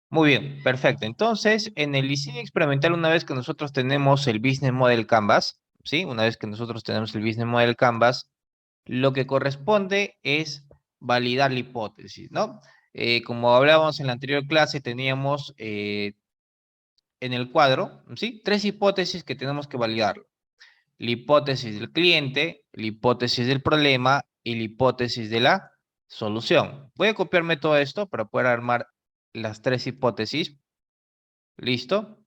Muy bien, perfecto. Entonces, en el diseño experimental, una vez que nosotros tenemos el Business Model Canvas, ¿sí? Una vez que nosotros tenemos el Business Model Canvas, lo que corresponde es validar la hipótesis, ¿no? Como hablábamos en la anterior clase, teníamos en el cuadro, ¿sí? Tres hipótesis que tenemos que validar. La hipótesis del cliente, la hipótesis del problema y la hipótesis de la solución. Voy a copiarme todo esto para poder armar las tres hipótesis. ¿Listo?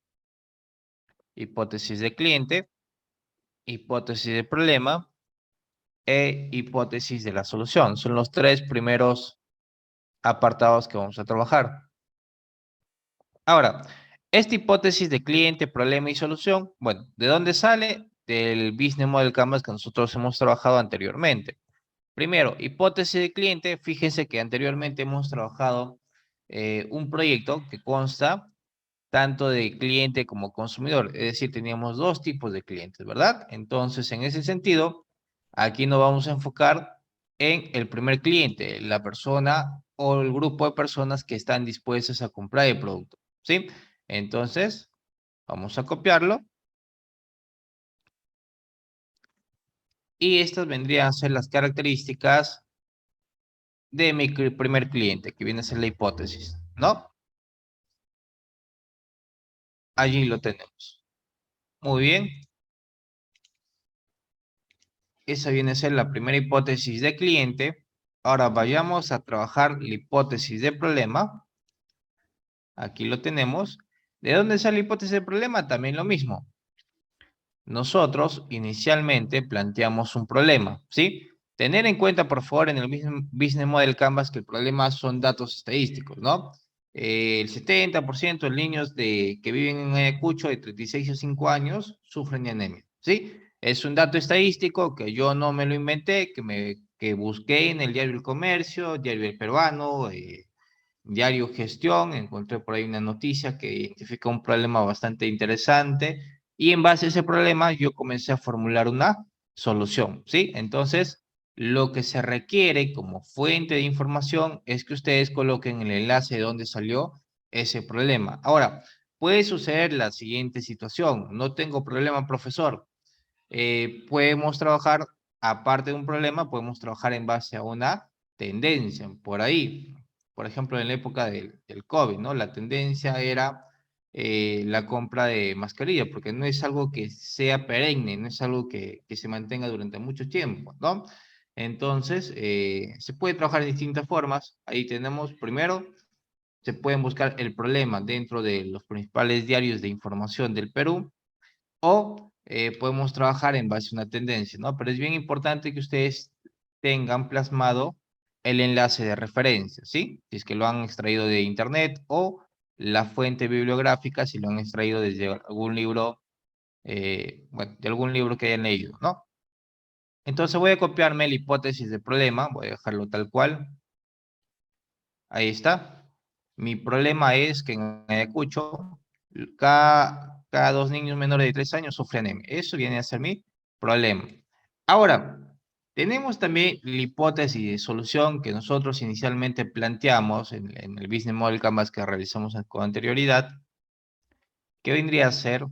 Hipótesis de cliente, hipótesis del problema e hipótesis de la solución. Son los tres primeros apartados que vamos a trabajar. Ahora, esta hipótesis de cliente, problema y solución, bueno, ¿de dónde sale? Del Business Model Canvas que nosotros hemos trabajado anteriormente. Primero, hipótesis de cliente. Fíjense que anteriormente hemos trabajado un proyecto que consta tanto de cliente como consumidor. Es decir, teníamos dos tipos de clientes, ¿verdad? Entonces, en ese sentido, aquí nos vamos a enfocar en el primer cliente, la persona o el grupo de personas que están dispuestas a comprar el producto, ¿sí? Entonces, vamos a copiarlo. Y estas vendrían a ser las características de mi primer cliente, que viene a ser la hipótesis, ¿no? Allí lo tenemos. Muy bien. Esa viene a ser la primera hipótesis de cliente. Ahora vayamos a trabajar la hipótesis de problema. Aquí lo tenemos. ¿De dónde sale la hipótesis de problema? También lo mismo. Nosotros inicialmente planteamos un problema, ¿sí? Tener en cuenta, por favor, en el mismo Business Model Canvas que el problema son datos estadísticos, ¿no? El 70% de niños que viven en Ayacucho de 36 a 5 años sufren de anemia, ¿sí? Es un dato estadístico que yo no me lo inventé, que busqué en el diario El Comercio, diario El Peruano, diario Gestión, encontré por ahí una noticia que identifica un problema bastante interesante y en base a ese problema yo comencé a formular una solución, ¿sí? Entonces, lo que se requiere como fuente de información es que ustedes coloquen el enlace de donde salió ese problema. Ahora, puede suceder la siguiente situación. No tengo problema, profesor. Podemos trabajar, aparte de un problema, podemos trabajar en base a una tendencia. Por ahí, por ejemplo, en la época del COVID, ¿no? La tendencia era la compra de mascarilla, porque no es algo que sea perenne, no es algo que se mantenga durante mucho tiempo, ¿no? Entonces, se puede trabajar de distintas formas. Ahí tenemos, primero, se pueden buscar el problema dentro de los principales diarios de información del Perú o podemos trabajar en base a una tendencia, ¿no? Pero es bien importante que ustedes tengan plasmado el enlace de referencia, ¿sí? Si es que lo han extraído de internet o la fuente bibliográfica si lo han extraído desde algún libro, bueno, de algún libro que hayan leído, ¿no? Entonces voy a copiarme la hipótesis del problema, voy a dejarlo tal cual. Ahí está. Mi problema es que en Ayacucho cada dos niños menores de 3 años sufren anemia. Eso viene a ser mi problema. Ahora, tenemos también la hipótesis de solución que nosotros inicialmente planteamos en el Business Model Canvas que realizamos con anterioridad, que vendría a ser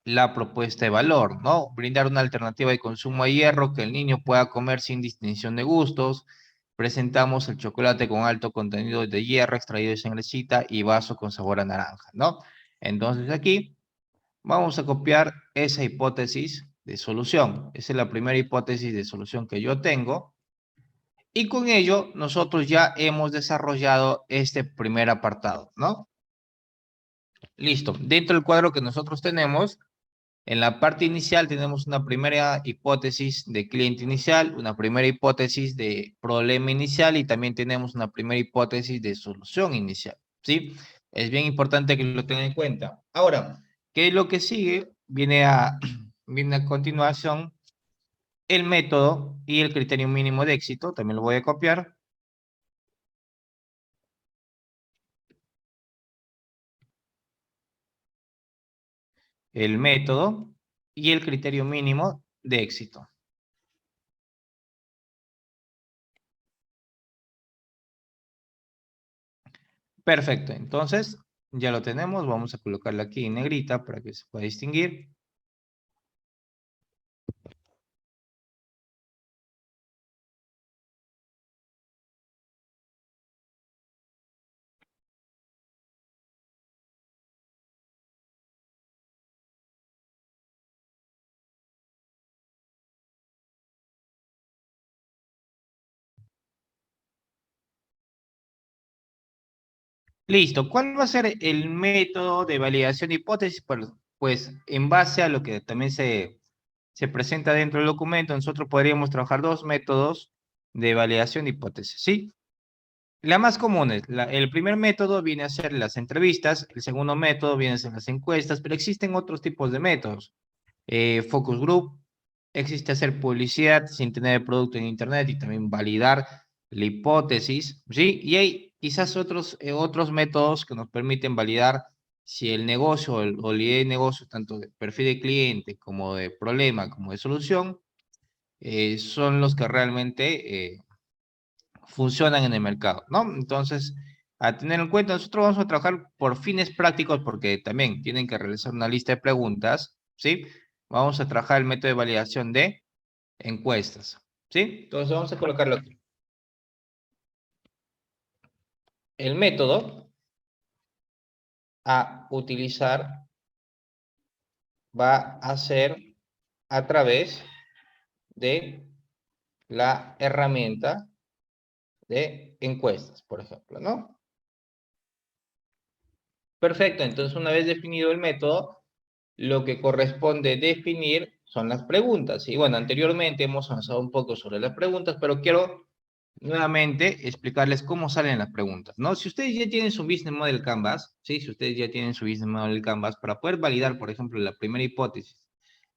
la propuesta de valor, ¿no? Brindar una alternativa de consumo a hierro que el niño pueda comer sin distinción de gustos. Presentamos el chocolate con alto contenido de hierro extraído de sangrecita y vaso con sabor a naranja, ¿no? Entonces aquí vamos a copiar esa hipótesis de solución. Esa es la primera hipótesis de solución que yo tengo. Y con ello nosotros ya hemos desarrollado este primer apartado, ¿no? Listo. Dentro del cuadro que nosotros tenemos, en la parte inicial tenemos una primera hipótesis de cliente inicial, una primera hipótesis de problema inicial y también tenemos una primera hipótesis de solución inicial, ¿sí? Es bien importante que lo tengan en cuenta. Ahora, ¿qué es lo que sigue? Viene a continuación el método y el criterio mínimo de éxito, también lo voy a copiar. El método y el criterio mínimo de éxito. Perfecto, entonces ya lo tenemos. Vamos a colocarlo aquí en negrita para que se pueda distinguir. Listo. ¿Cuál va a ser el método de validación de hipótesis? Pues en base a lo que también se presenta dentro del documento, nosotros podríamos trabajar dos métodos de validación de hipótesis, ¿sí? La más común es, el primer método viene a ser las entrevistas, el segundo método viene a ser las encuestas, pero existen otros tipos de métodos. Focus group, existe hacer publicidad sin tener el producto en internet y también validar la hipótesis, ¿sí? Y hay quizás otros métodos que nos permiten validar si el negocio o la idea de negocio, tanto de perfil de cliente como de problema como de solución, son los que realmente funcionan en el mercado, ¿no? Entonces, a tener en cuenta, nosotros vamos a trabajar por fines prácticos porque también tienen que realizar una lista de preguntas, ¿sí? Vamos a trabajar el método de validación de encuestas, ¿sí? Entonces vamos a colocarlo aquí. El método a utilizar va a ser a través de la herramienta de encuestas, por ejemplo, ¿no? Perfecto, entonces una vez definido el método, lo que corresponde definir son las preguntas. Y bueno, anteriormente hemos avanzado un poco sobre las preguntas, pero quiero nuevamente explicarles cómo salen las preguntas, ¿no? Si ustedes ya tienen su Business Model Canvas, ¿sí? Si ustedes ya tienen su Business Model Canvas, para poder validar, por ejemplo, la primera hipótesis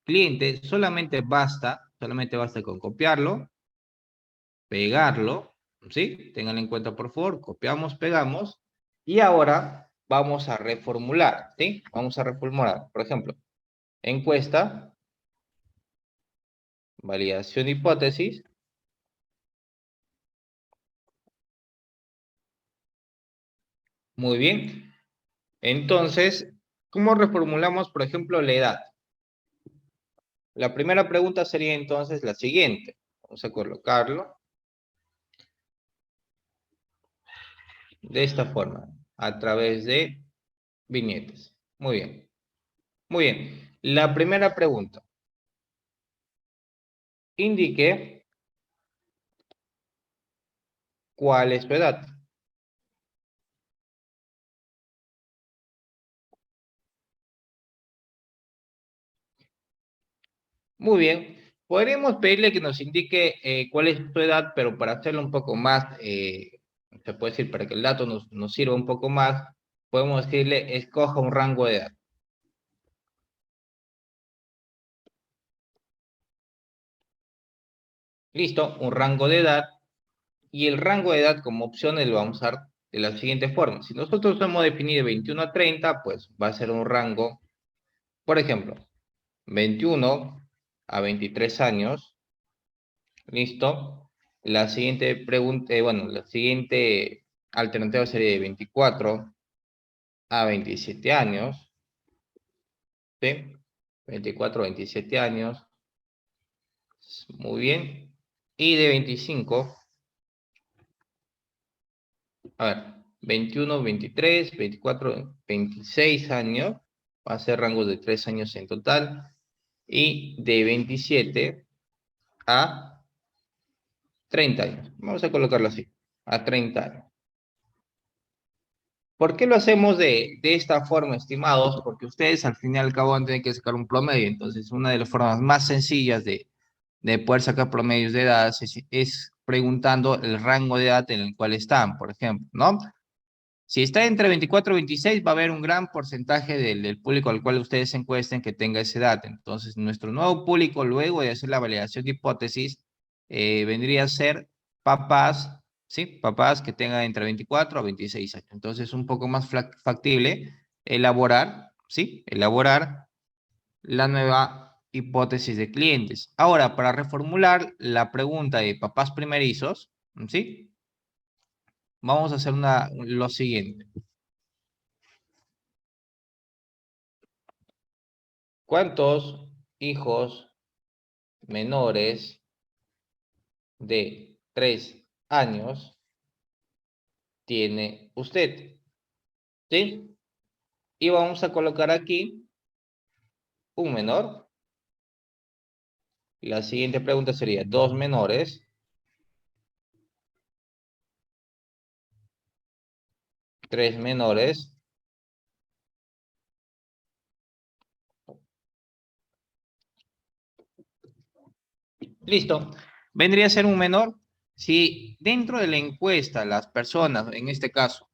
cliente, solamente basta con copiarlo, pegarlo, ¿sí? Ténganlo en cuenta, por favor, copiamos, pegamos, y ahora vamos a reformular, ¿sí? Vamos a reformular, por ejemplo, encuesta, validación de hipótesis. Muy bien. Entonces, ¿cómo reformulamos, por ejemplo, la edad? La primera pregunta sería entonces la siguiente. Vamos a colocarlo de esta forma, a través de viñetas. Muy bien. Muy bien. La primera pregunta. Indique cuál es su edad. Muy bien. Podríamos pedirle que nos indique cuál es su edad, pero para hacerlo un poco más, se puede decir, para que el dato nos sirva un poco más, podemos decirle, escoja un rango de edad. Listo, un rango de edad. Y el rango de edad como opciones lo vamos a usar de la siguiente forma. Si nosotros hemos definido 21 a 30, pues va a ser un rango, por ejemplo, 21 a 23 años. Listo. La siguiente pregunta, bueno, la siguiente alternativa sería de 24 a 27 años. ¿Sí? 24 a 27 años. Muy bien. Y de 25, a ver, 21, 23, 24, 26 años. Va a ser rangos de 3 años en total. Y de 27 a 30 años. Vamos a colocarlo así, a 30 años. ¿Por qué lo hacemos de esta forma, estimados? Porque ustedes al fin y al cabo van a tener que sacar un promedio. Entonces, una de las formas más sencillas de poder sacar promedios de edad es preguntando el rango de edad en el cual están, por ejemplo, ¿no? Si está entre 24 y 26, va a haber un gran porcentaje del público al cual ustedes se encuesten que tenga esa edad. Entonces, nuestro nuevo público, luego de hacer la validación de hipótesis, vendría a ser papás, ¿sí? Papás que tengan entre 24 a 26 años. Entonces, es un poco más factible elaborar, ¿sí? Elaborar la nueva hipótesis de clientes. Ahora, para reformular la pregunta de papás primerizos, ¿sí? vamos a hacer lo siguiente. ¿Cuántos hijos menores de 3 años tiene usted? ¿Sí? Y vamos a colocar aquí un menor. La siguiente pregunta sería, dos menores, tres menores. Listo. Vendría a ser un menor. Si dentro de la encuesta las personas, en este caso,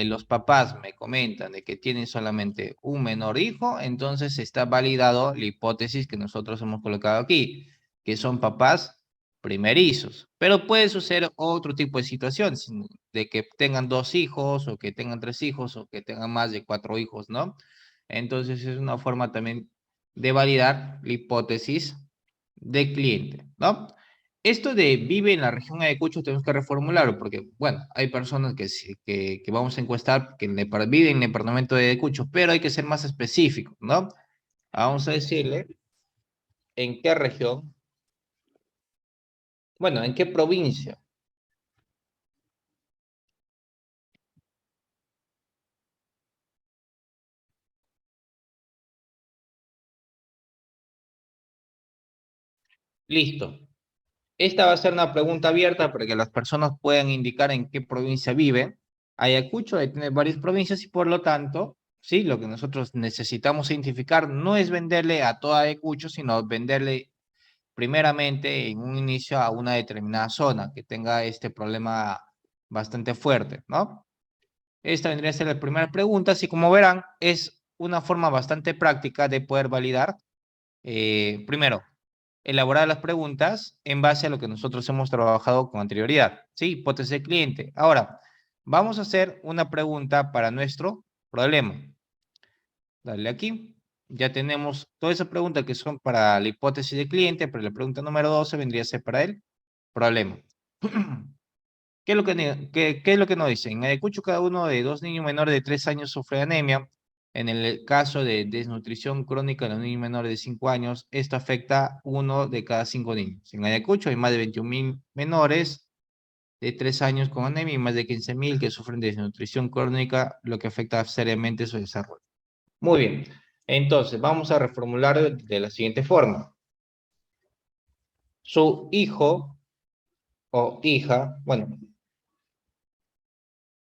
los papás me comentan de que tienen solamente un menor hijo, entonces está validado la hipótesis que nosotros hemos colocado aquí, que son papás primerizos. Pero puede suceder otro tipo de situaciones, de que tengan dos hijos, o que tengan tres hijos, o que tengan más de cuatro hijos, ¿no? Entonces es una forma también de validar la hipótesis de cliente, ¿no? Esto de vive en la región Ayacucho tenemos que reformularlo porque, bueno, hay personas que vamos a encuestar que viven en el departamento de Ayacucho, pero hay que ser más específico, ¿no? Vamos a decirle en qué región, bueno, en qué provincia. Listo. Esta va a ser una pregunta abierta para que las personas puedan indicar en qué provincia viven. Ayacucho tiene varias provincias y por lo tanto, sí, lo que nosotros necesitamos identificar no es venderle a toda Ayacucho, sino venderle primeramente en un inicio a una determinada zona que tenga este problema bastante fuerte, ¿no? Esta vendría a ser la primera pregunta, así como verán, es una forma bastante práctica de poder validar, primero, elaborar las preguntas en base a lo que nosotros hemos trabajado con anterioridad, ¿sí? Hipótesis de cliente. Ahora, vamos a hacer una pregunta para nuestro problema. Dale aquí. Ya tenemos todas esas preguntas que son para la hipótesis de cliente, pero la pregunta número 12 vendría a ser para el problema. ¿Qué es lo que, qué es lo que nos dicen? En Ayacucho, cada uno de dos niños menores de 3 años sufre de anemia. En el caso de desnutrición crónica en los niños menores de 5 años, esto afecta a uno de cada 5 niños. En Ayacucho hay más de 21.000 menores de 3 años con anemia y más de 15.000 que sufren de desnutrición crónica, lo que afecta seriamente su desarrollo. Muy bien. Entonces, vamos a reformular de la siguiente forma. Su hijo o hija, bueno,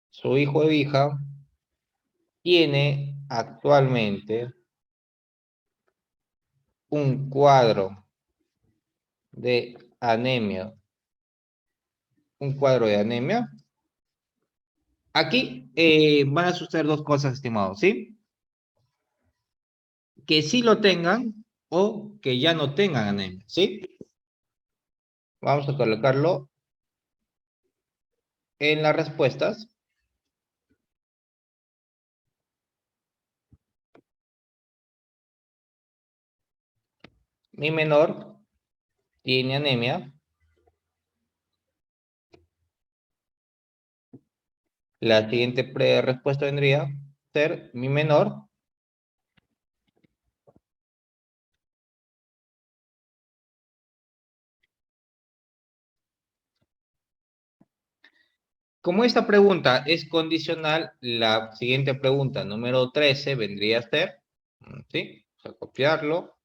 su hijo o hija tiene actualmente un cuadro de anemia. Un cuadro de anemia. Aquí van a suceder dos cosas, estimados, ¿sí? Que sí lo tengan o que ya no tengan anemia, ¿sí? Vamos a colocarlo en las respuestas. Mi menor tiene anemia. La siguiente respuesta vendría a ser mi menor. Como esta pregunta es condicional, la siguiente pregunta, número 13, vendría a ser, ¿sí? Vamos a copiarlo,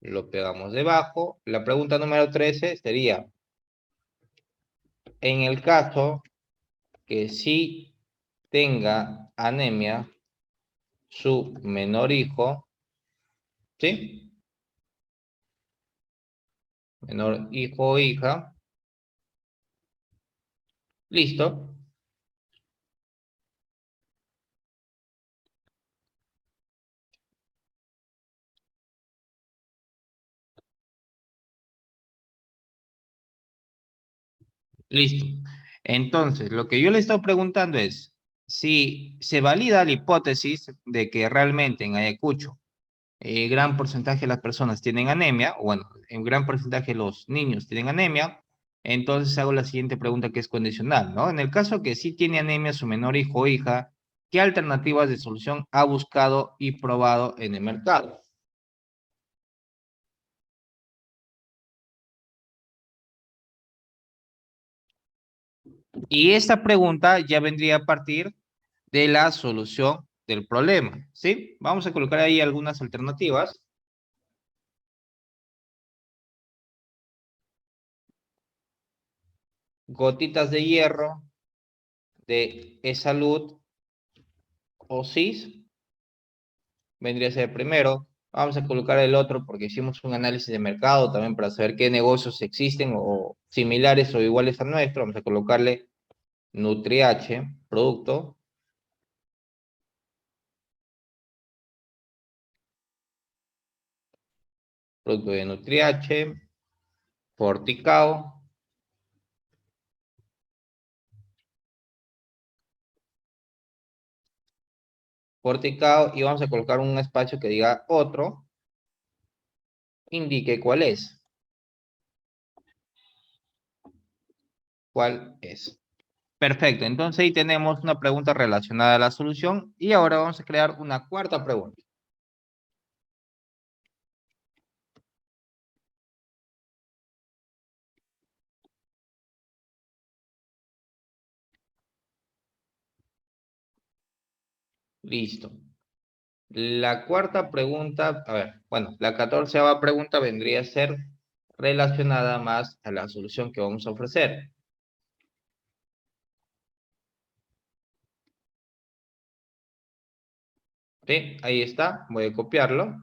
lo pegamos debajo. La pregunta número 13 sería, en el caso que sí tenga anemia su menor hijo, ¿sí? Menor hijo o hija, listo, listo. Entonces, lo que yo le estoy preguntando es, si se valida la hipótesis de que realmente en Ayacucho gran porcentaje de las personas tienen anemia, o bueno, en gran porcentaje de los niños tienen anemia, Entonces hago la siguiente pregunta que es condicional, ¿no? En el caso que sí tiene anemia su menor hijo o hija, ¿qué alternativas de solución ha buscado y probado en el mercado? Y esta pregunta ya vendría a partir de la solución del problema, ¿sí? Vamos a colocar ahí algunas alternativas. Gotitas de hierro, de E-Salud o CIS, vendría a ser primero. Vamos a colocar el otro porque hicimos un análisis de mercado también para saber qué negocios existen o similares o iguales a nuestro. Vamos a colocarle NutriH, producto, producto de NutriH, Forticao, Forticao y vamos a colocar un espacio que diga otro, indique cuál es. ¿Cuál es? Perfecto, entonces ahí tenemos una pregunta relacionada a la solución y ahora vamos a crear una cuarta pregunta. Listo. La cuarta pregunta, a ver, bueno, la 14ª pregunta vendría a ser relacionada más a la solución que vamos a ofrecer. ¿Sí? Ahí está, voy a copiarlo.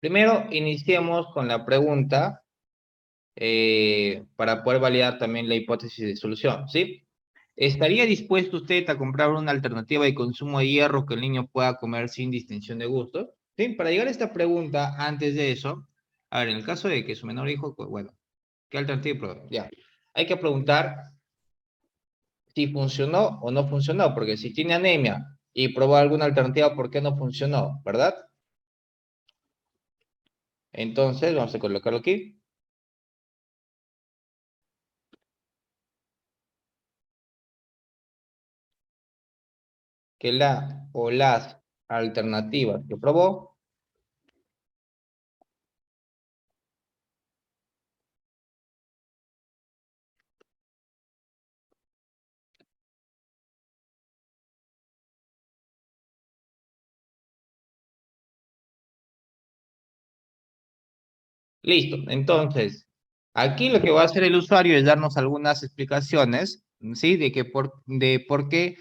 Primero, iniciemos con la pregunta para poder validar también la hipótesis de solución, ¿sí? ¿Estaría dispuesto usted a comprar una alternativa de consumo de hierro que el niño pueda comer sin distinción de gustos? Sí, para llegar a esta pregunta, antes de eso, a ver, en el caso de que su menor hijo, pues, bueno, ¿qué alternativa? Ya, hay que preguntar si funcionó o no funcionó, porque si tiene anemia y probó alguna alternativa, ¿por qué no funcionó? ¿Verdad? Entonces, vamos a colocarlo aquí. Que la o las alternativas que probó listo. Entonces, aquí lo que va a hacer el usuario es darnos algunas explicaciones, ¿sí? De por qué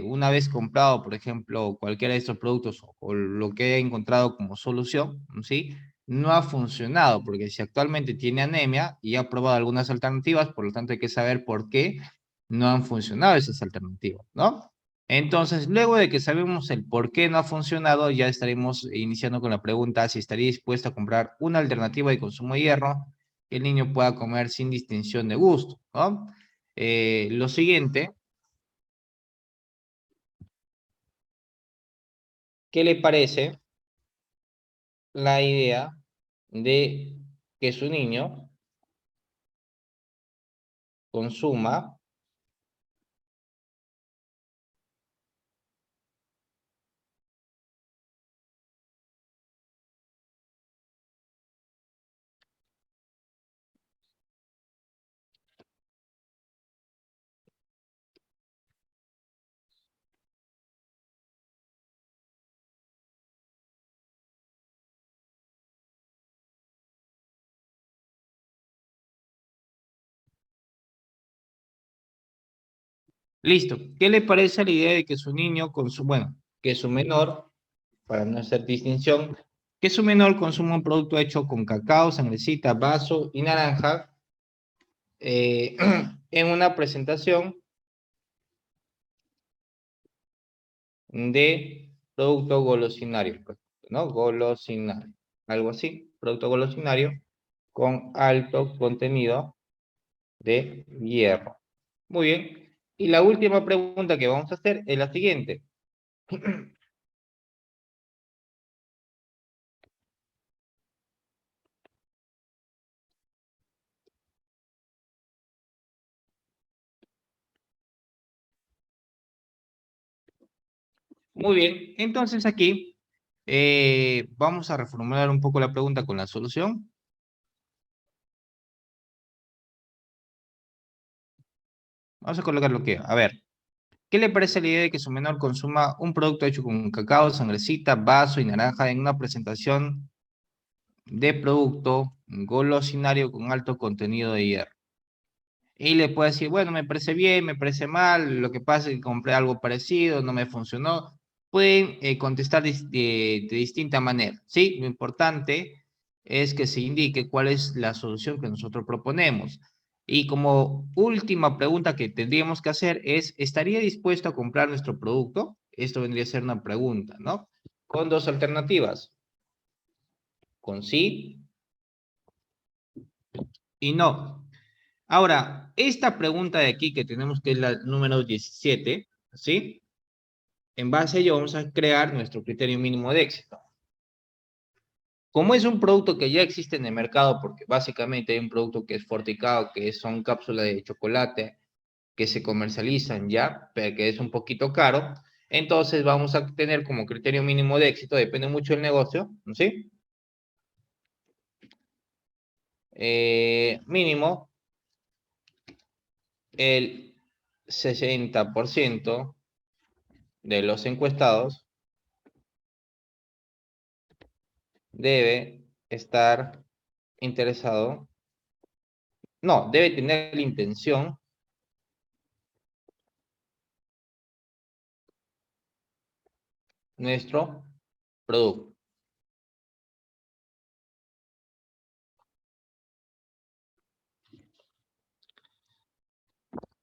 una vez comprado, por ejemplo, cualquiera de estos productos o lo que haya encontrado como solución, ¿sí? No ha funcionado, porque si actualmente tiene anemia y ha probado algunas alternativas, por lo tanto hay que saber por qué no han funcionado esas alternativas, ¿no? Entonces, luego de que sabemos el por qué no ha funcionado, ya estaremos iniciando con la pregunta si estaría dispuesto a comprar una alternativa de consumo de hierro que el niño pueda comer sin distinción de gusto, ¿no? Lo siguiente, ¿qué le parece la idea de que su niño consuma, listo, ¿qué le parece la idea de que su niño consuma, bueno, que su menor, para no hacer distinción, que su menor consuma un producto hecho con cacao, sangrecita, vaso y naranja eh, en una presentación de producto golosinario, pues, ¿no? Golosinario, algo así, producto golosinario con alto contenido de hierro. Muy bien. Y la última pregunta que vamos a hacer es la siguiente. Muy bien, entonces aquí vamos a reformular un poco la pregunta con la solución. Vamos a colocar lo que, a ver, ¿qué le parece la idea de que su menor consuma un producto hecho con cacao, sangrecita, vaso y naranja en una presentación de producto golosinario con alto contenido de hierro? Y le puede decir, bueno, me parece bien, me parece mal, lo que pasa es que compré algo parecido, no me funcionó. Pueden contestar de distinta manera, ¿sí? Lo importante es que se indique cuál es la solución que nosotros proponemos. Y como última pregunta que tendríamos que hacer es, ¿estaría dispuesto a comprar nuestro producto? Esto vendría a ser una pregunta, ¿no? Con dos alternativas, con sí y no. Ahora, esta pregunta de aquí que tenemos que es la número 17, ¿sí? En base a ello vamos a crear nuestro criterio mínimo de éxito. Como es un producto que ya existe en el mercado, porque básicamente hay un producto que es forticado, que son cápsulas de chocolate que se comercializan ya, pero que es un poquito caro, entonces vamos a tener como criterio mínimo de éxito, depende mucho del negocio, ¿sí? Mínimo el 60% de los encuestados debe estar interesado, no, debe tener la intención nuestro producto.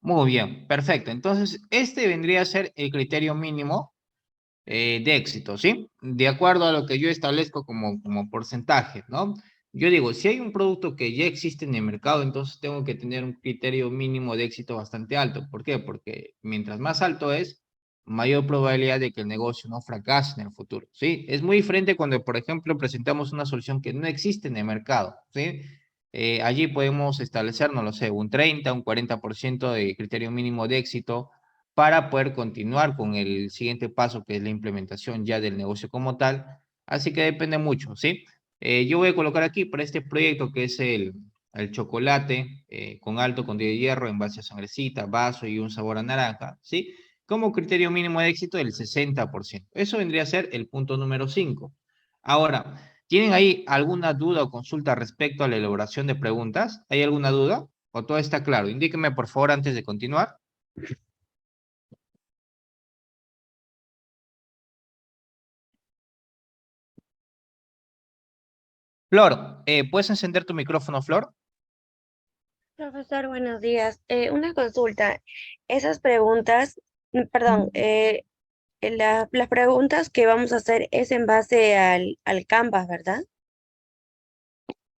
Muy bien, perfecto. Entonces, este vendría a ser el criterio mínimo de éxito, ¿sí? De acuerdo a lo que yo establezco como porcentaje, ¿no? Yo digo, si hay un producto que ya existe en el mercado, entonces tengo que tener un criterio mínimo de éxito bastante alto. ¿Por qué? Porque mientras más alto es, mayor probabilidad de que el negocio no fracase en el futuro, ¿sí? Es muy diferente cuando, por ejemplo, presentamos una solución que no existe en el mercado, ¿sí? Allí podemos establecer, no lo sé, un 30, un 40% de criterio mínimo de éxito para poder continuar con el siguiente paso, que es la implementación ya del negocio como tal. Así que depende mucho, ¿sí? Yo voy a colocar aquí para este proyecto que es el chocolate con alto contenido de hierro en base a sangrecita, vaso y un sabor a naranja, ¿sí? Como criterio mínimo de éxito del 60%. Eso vendría a ser el punto número 5. Ahora, ¿tienen ahí alguna duda o consulta respecto a la elaboración de preguntas? ¿Hay alguna duda? ¿O todo está claro? Indíqueme, por favor, antes de continuar. Flor, ¿puedes encender tu micrófono, Flor? Profesor, buenos días. Una consulta. Esas preguntas, perdón, las preguntas que vamos a hacer es en base al Canvas, ¿verdad?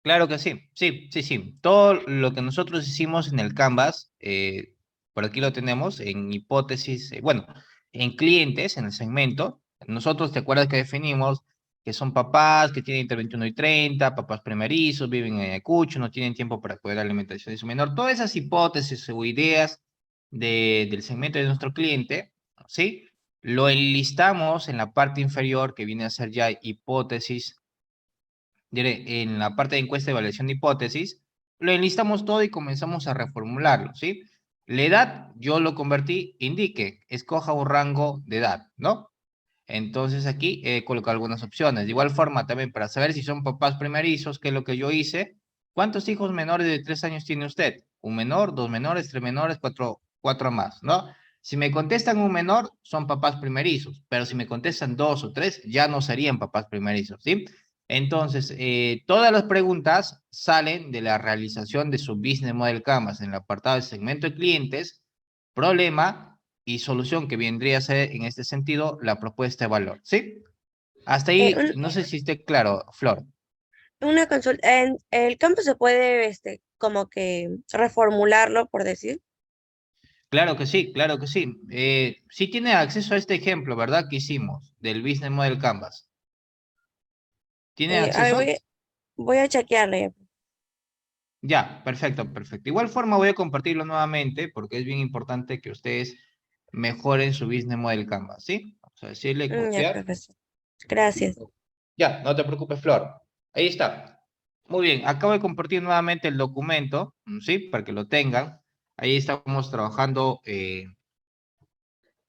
Claro que sí, sí, sí, sí. Todo lo que nosotros hicimos en el Canvas, por aquí lo tenemos, en hipótesis, bueno, en clientes, en el segmento. Nosotros, ¿te acuerdas que definimos que son papás que tienen entre 21 y 30, papás primerizos, viven en Ayacucho, no tienen tiempo para poder alimentación de su menor? Todas esas hipótesis o ideas del segmento de nuestro cliente, ¿sí? Lo enlistamos en la parte inferior que viene a ser ya hipótesis diré, en la parte de encuesta de evaluación de hipótesis, lo enlistamos todo y comenzamos a reformularlo, ¿sí? La edad, yo lo convertí, indique, escoja un rango de edad, ¿no? Entonces aquí he colocado algunas opciones. De igual forma, también para saber si son papás primerizos, que es lo que yo hice, ¿cuántos hijos menores de 3 años tiene usted? ¿Un menor, dos menores, tres menores, cuatro más, ¿no? Si me contestan un menor, son papás primerizos, pero si me contestan dos o tres, ya no serían papás primerizos, ¿sí? Entonces, todas las preguntas salen de la realización de su Business Model Canvas en el apartado de segmento de clientes, problema y solución, que vendría a ser en este sentido la propuesta de valor, ¿sí? Hasta Eh, ahí, un- no sé si esté claro, Flor. una consulta, en el campo se puede, como que reformularlo, por decir. Claro que sí, claro que sí. Sí tiene acceso a este ejemplo, ¿verdad? Que hicimos del Business Model Canvas. ¿Tiene A ver, acceso? voy a chequearle. Ya, perfecto, perfecto. Igual forma voy a compartirlo nuevamente porque es bien importante que ustedes mejoren su Business Model Canvas, ¿sí? Vamos a decirle Ya, copiar. profesor. Gracias. Ya, no te preocupes, Flor. Ahí está. Muy bien, acabo de compartir nuevamente el documento, ¿sí? Para que lo tengan. Ahí estamos trabajando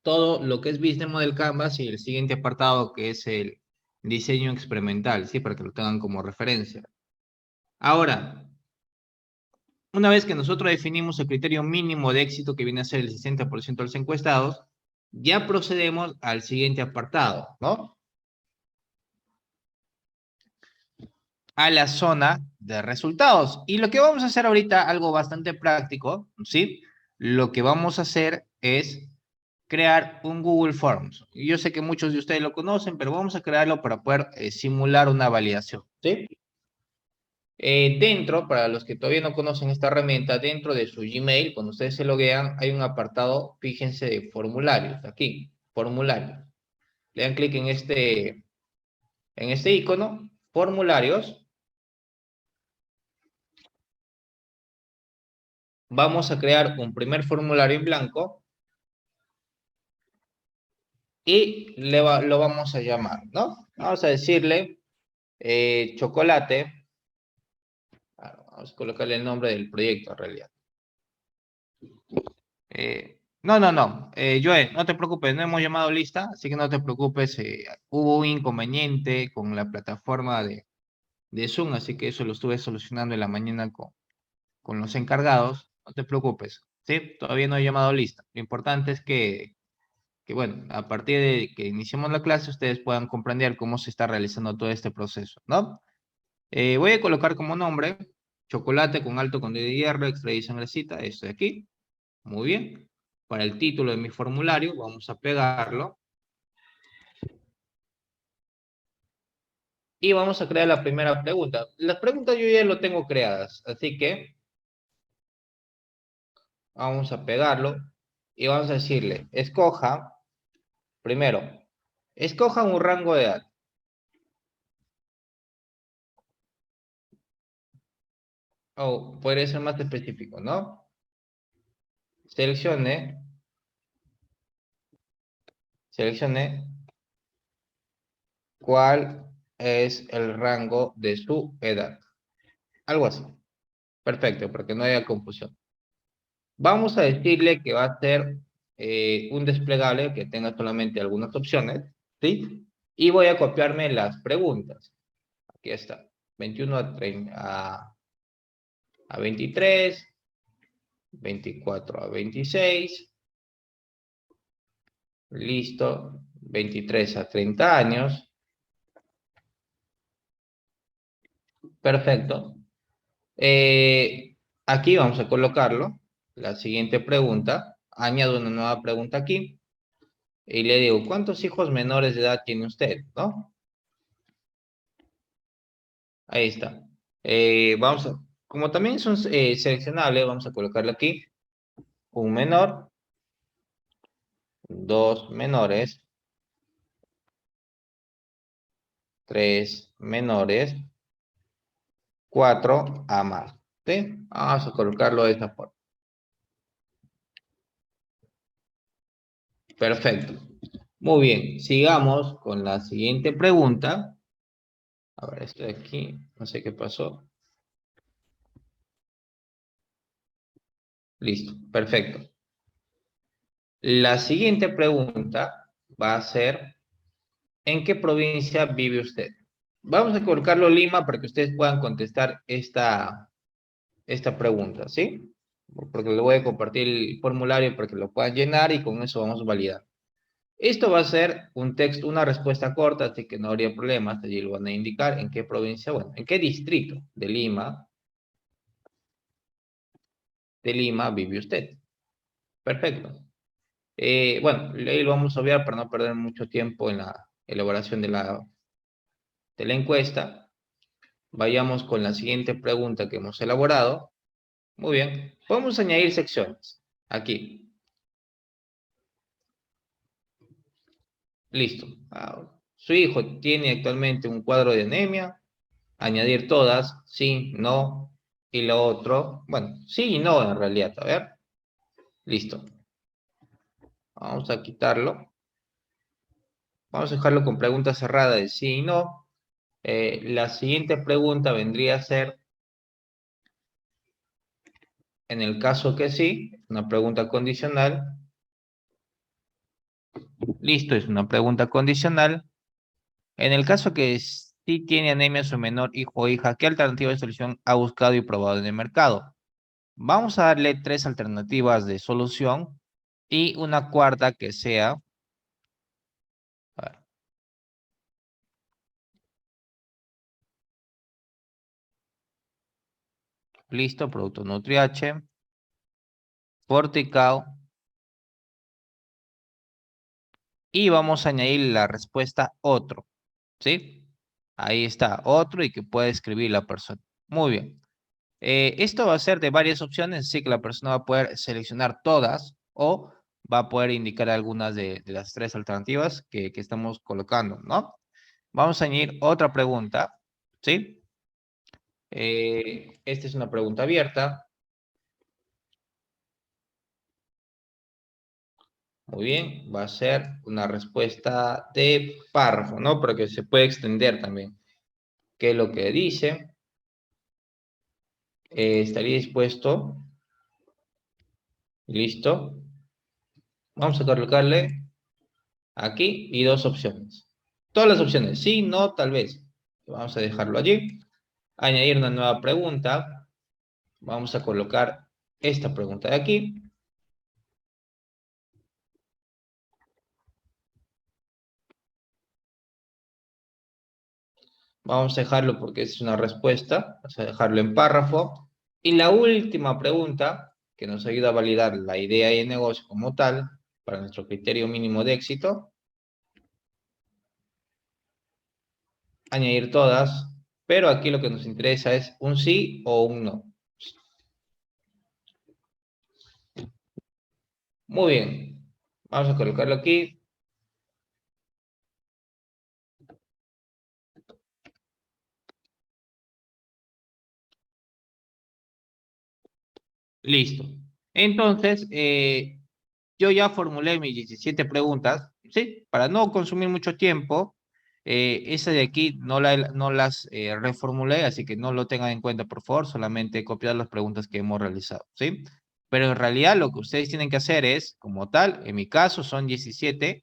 todo lo que es Business Model Canvas y el siguiente apartado que es el diseño experimental, ¿sí? Para que lo tengan como referencia. Ahora, una vez que nosotros definimos el criterio mínimo de éxito que viene a ser el 60% de los encuestados, ya procedemos al siguiente apartado, ¿no? A la zona de resultados. Y lo que vamos a hacer ahorita, algo bastante práctico, ¿sí? Lo que vamos a hacer es crear un Google Forms. Yo sé que muchos de ustedes lo conocen, pero vamos a crearlo para poder simular una validación, ¿sí? Dentro, para los que todavía no conocen esta herramienta, dentro de su Gmail, cuando ustedes se loguean, hay un apartado, fíjense, de formularios, aquí, formularios. Le dan clic en este icono, formularios. Vamos a crear un primer formulario en blanco y lo vamos a llamar, ¿no? Vamos a decirle chocolate. Vamos a colocarle el nombre del proyecto en realidad. No. Joel, no te preocupes, no hemos llamado lista, así que no te preocupes. Hubo un inconveniente con la plataforma de Zoom, así que eso lo estuve solucionando en la mañana con los encargados. No te preocupes, ¿sí? Todavía no he llamado lista. Lo importante es que, bueno, a partir de que iniciemos la clase, ustedes puedan comprender cómo se está realizando todo este proceso, ¿no? Voy a colocar como nombre chocolate con alto contenido de hierro, extraído sangrecita, esto de aquí. Muy bien. Para el título de mi formulario, vamos a pegarlo. Y vamos a crear la primera pregunta. Las preguntas yo ya lo tengo creadas, así que vamos a pegarlo y vamos a decirle, escoja, primero, escoja un rango de edad. O podría ser más específico, ¿no? Seleccione, seleccione cuál es el rango de su edad. Algo así. Perfecto, para que no haya confusión. Vamos a decirle que va a ser un desplegable que tenga solamente algunas opciones, ¿sí? Y voy a copiarme las preguntas. Aquí está. 21 a 23, 24 a 26, listo, 23 a 30 años, perfecto. Aquí vamos a colocarlo. La siguiente pregunta, añado una nueva pregunta aquí y le digo, ¿cuántos hijos menores de edad tiene usted? ¿No? Ahí está. Como también son seleccionables, vamos a colocarle aquí un menor, dos menores, tres menores, cuatro a más. ¿Sí? Vamos a colocarlo de esta forma. Perfecto. Muy bien, sigamos con la siguiente pregunta. A ver, esto de aquí, no sé qué pasó. Listo, perfecto. La siguiente pregunta va a ser, ¿en qué provincia vive usted? Vamos a colocarlo Lima para que ustedes puedan contestar esta pregunta, ¿sí? Porque le voy a compartir el formulario para que lo puedan llenar y con eso vamos a validar. Esto va a ser un texto, una respuesta corta, así que no habría problemas. Allí lo van a indicar en qué provincia, bueno, en qué distrito de Lima vive usted. Perfecto. Bueno, ahí lo vamos a obviar para no perder mucho tiempo en la elaboración de la encuesta. Vayamos con la siguiente pregunta que hemos elaborado. Muy bien. Podemos añadir secciones. Aquí. Listo. Su hijo tiene actualmente un cuadro de anemia. Añadir todas. Sí, no. Y lo otro. Bueno, sí y no en realidad. A ver. Listo. Vamos a quitarlo. Vamos a dejarlo con pregunta cerrada de sí y no. La siguiente pregunta vendría a ser, en el caso que sí, una pregunta condicional. Listo, es una pregunta condicional. En el caso que sí tiene anemia su menor hijo o hija, ¿qué alternativa de solución ha buscado y probado en el mercado? Vamos a darle tres alternativas de solución y una cuarta que sea, a ver, listo, producto NutriH, Forticao, y vamos a añadir la respuesta otro, ¿sí? Ahí está, otro y que puede escribir la persona. Muy bien. Esto va a ser de varias opciones, así que la persona va a poder seleccionar todas o va a poder indicar algunas de las tres alternativas que estamos colocando, ¿no? Vamos a añadir otra pregunta, ¿sí? Esta es una pregunta abierta. Muy bien, va a ser una respuesta de párrafo, ¿no? Pero que se puede extender también. ¿Qué es lo que dice? ¿Estaría dispuesto? Listo. Vamos a colocarle aquí y dos opciones. Todas las opciones, sí, no, tal vez. Vamos a dejarlo allí. Añadir una nueva pregunta. Vamos a colocar esta pregunta de aquí. Vamos a dejarlo porque es una respuesta. Vamos a dejarlo en párrafo. Y la última pregunta, que nos ayuda a validar la idea y el negocio como tal, para nuestro criterio mínimo de éxito. Añadir todas. Pero aquí lo que nos interesa es un sí o un no. Muy bien. Vamos a colocarlo aquí. Listo. Entonces, yo ya formulé mis 17 preguntas, ¿sí? Para no consumir mucho tiempo. Esa de aquí no las reformulé, así que no lo tengan en cuenta, por favor. Solamente copiar las preguntas que hemos realizado, ¿sí? Pero en realidad lo que ustedes tienen que hacer es, como tal, en mi caso son 17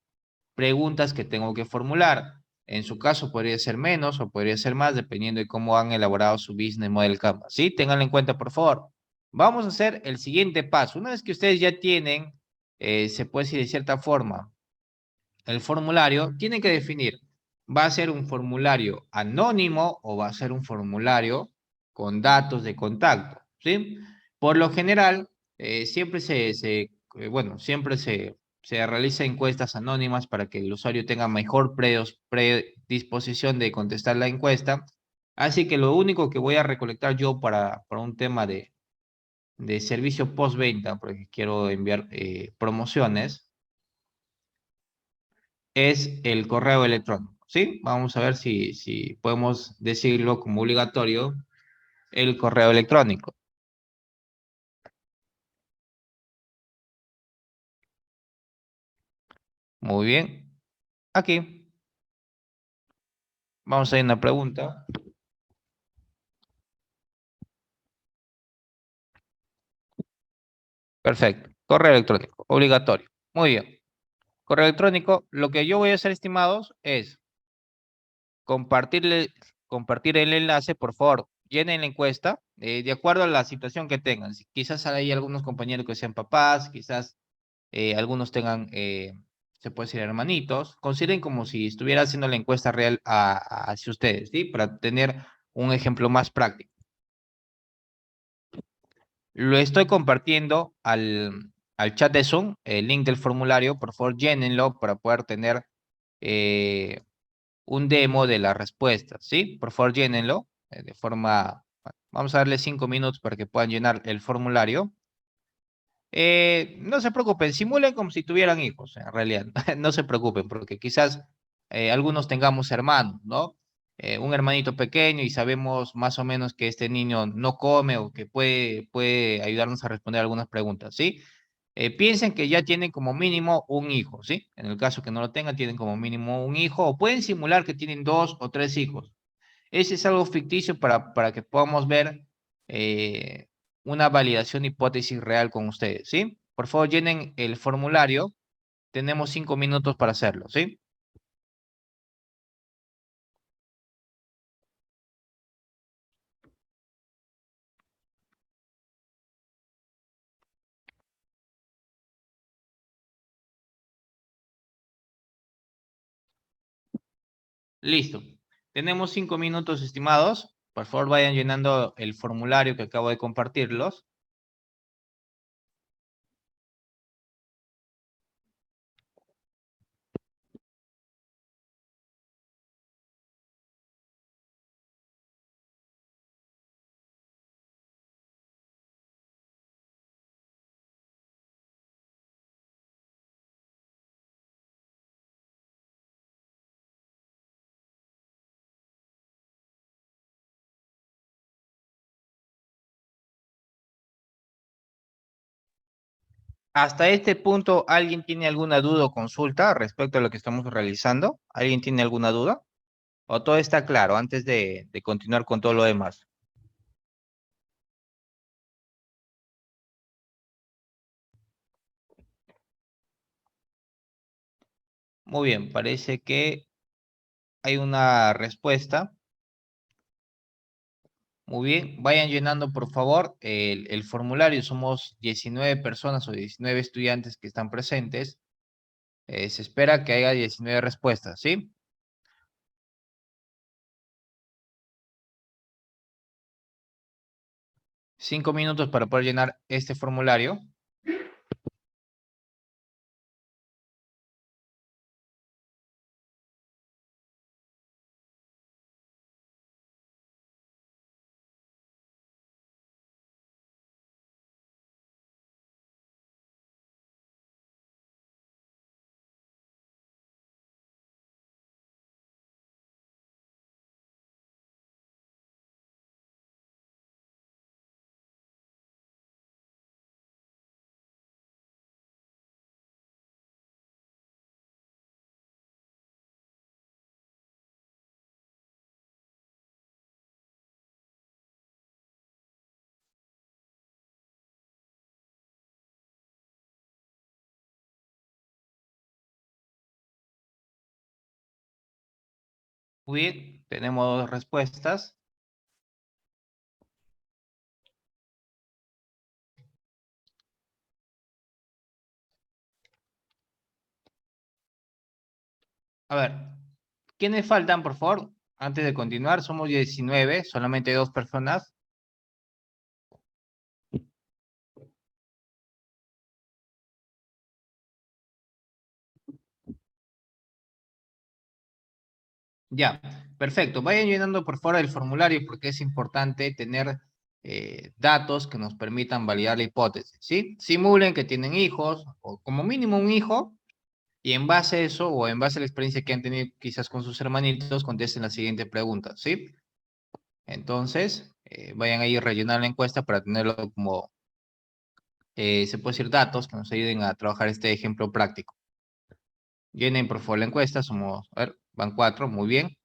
preguntas que tengo que formular. En su caso podría ser menos o podría ser más, dependiendo de cómo han elaborado su Business Model Canvas, ¿sí? Ténganlo en cuenta, por favor. Vamos a hacer el siguiente paso. Una vez que ustedes ya tienen, se puede decir de cierta forma, el formulario, tienen que definir, ¿va a ser un formulario anónimo o va a ser un formulario con datos de contacto? ¿Sí? Por lo general, siempre bueno, siempre se realiza encuestas anónimas para que el usuario tenga mejor predisposición de contestar la encuesta. Así que lo único que voy a recolectar yo para un tema de servicio postventa, porque quiero enviar promociones, es el correo electrónico, ¿sí? Vamos a ver si podemos decirlo como obligatorio, el correo electrónico. Muy bien. Aquí vamos a ir a una pregunta. Perfecto. Correo electrónico, obligatorio. Muy bien. Correo electrónico, lo que yo voy a hacer, estimados, es compartirle, compartir el enlace, por favor, llenen la encuesta de acuerdo a la situación que tengan. Quizás hay algunos compañeros que sean papás, quizás algunos tengan, se puede decir, hermanitos. Consideren como si estuviera haciendo la encuesta real hacia ustedes, ¿sí? Para tener un ejemplo más práctico. Lo estoy compartiendo al chat de Zoom, el link del formulario. Por favor, llénenlo para poder tener un demo de las respuestas, ¿sí? Por favor, llénenlo de forma... Vamos a darle 5 minutos para que puedan llenar el formulario. No se preocupen, simulen como si tuvieran hijos, en realidad. No se preocupen, porque quizás algunos tengamos hermanos, ¿no? Un hermanito pequeño y sabemos más o menos que este niño no come o que puede ayudarnos a responder algunas preguntas, ¿sí? Piensen que ya tienen como mínimo un hijo, ¿sí? En el caso que no lo tengan, tienen como mínimo un hijo o pueden simular que tienen 2 o 3 hijos. Ese es algo ficticio para que podamos ver eh, una validación hipótesis real con ustedes, ¿sí? Por favor, llenen el formulario. Tenemos 5 minutos para hacerlo, ¿sí? Listo. Tenemos 5 minutos estimados. Por favor, vayan llenando el formulario que acabo de compartirlos. Hasta este punto, ¿alguien tiene alguna duda o consulta respecto a lo que estamos realizando? ¿Alguien tiene alguna duda? ¿O todo está claro antes de continuar con todo lo demás? Muy bien, parece que hay una respuesta. Muy bien, vayan llenando por favor el formulario. Somos 19 personas o 19 estudiantes que están presentes. Se espera que haya 19 respuestas, ¿sí? 5 minutos para poder llenar este formulario. Muy bien, tenemos 2 respuestas. A ver, ¿quiénes faltan, por favor? Antes de continuar, somos 19, solamente 2 personas. Ya, perfecto. Vayan llenando por favor el formulario porque es importante tener datos que nos permitan validar la hipótesis, ¿sí? Simulen que tienen hijos o como mínimo un hijo y en base a eso o en base a la experiencia que han tenido quizás con sus hermanitos, contesten la siguiente pregunta, ¿sí? Entonces, vayan ahí a rellenar la encuesta para tenerlo como, se puede decir, datos que nos ayuden a trabajar este ejemplo práctico. Llenen por favor la encuesta, somos, a ver, van 4, muy bien.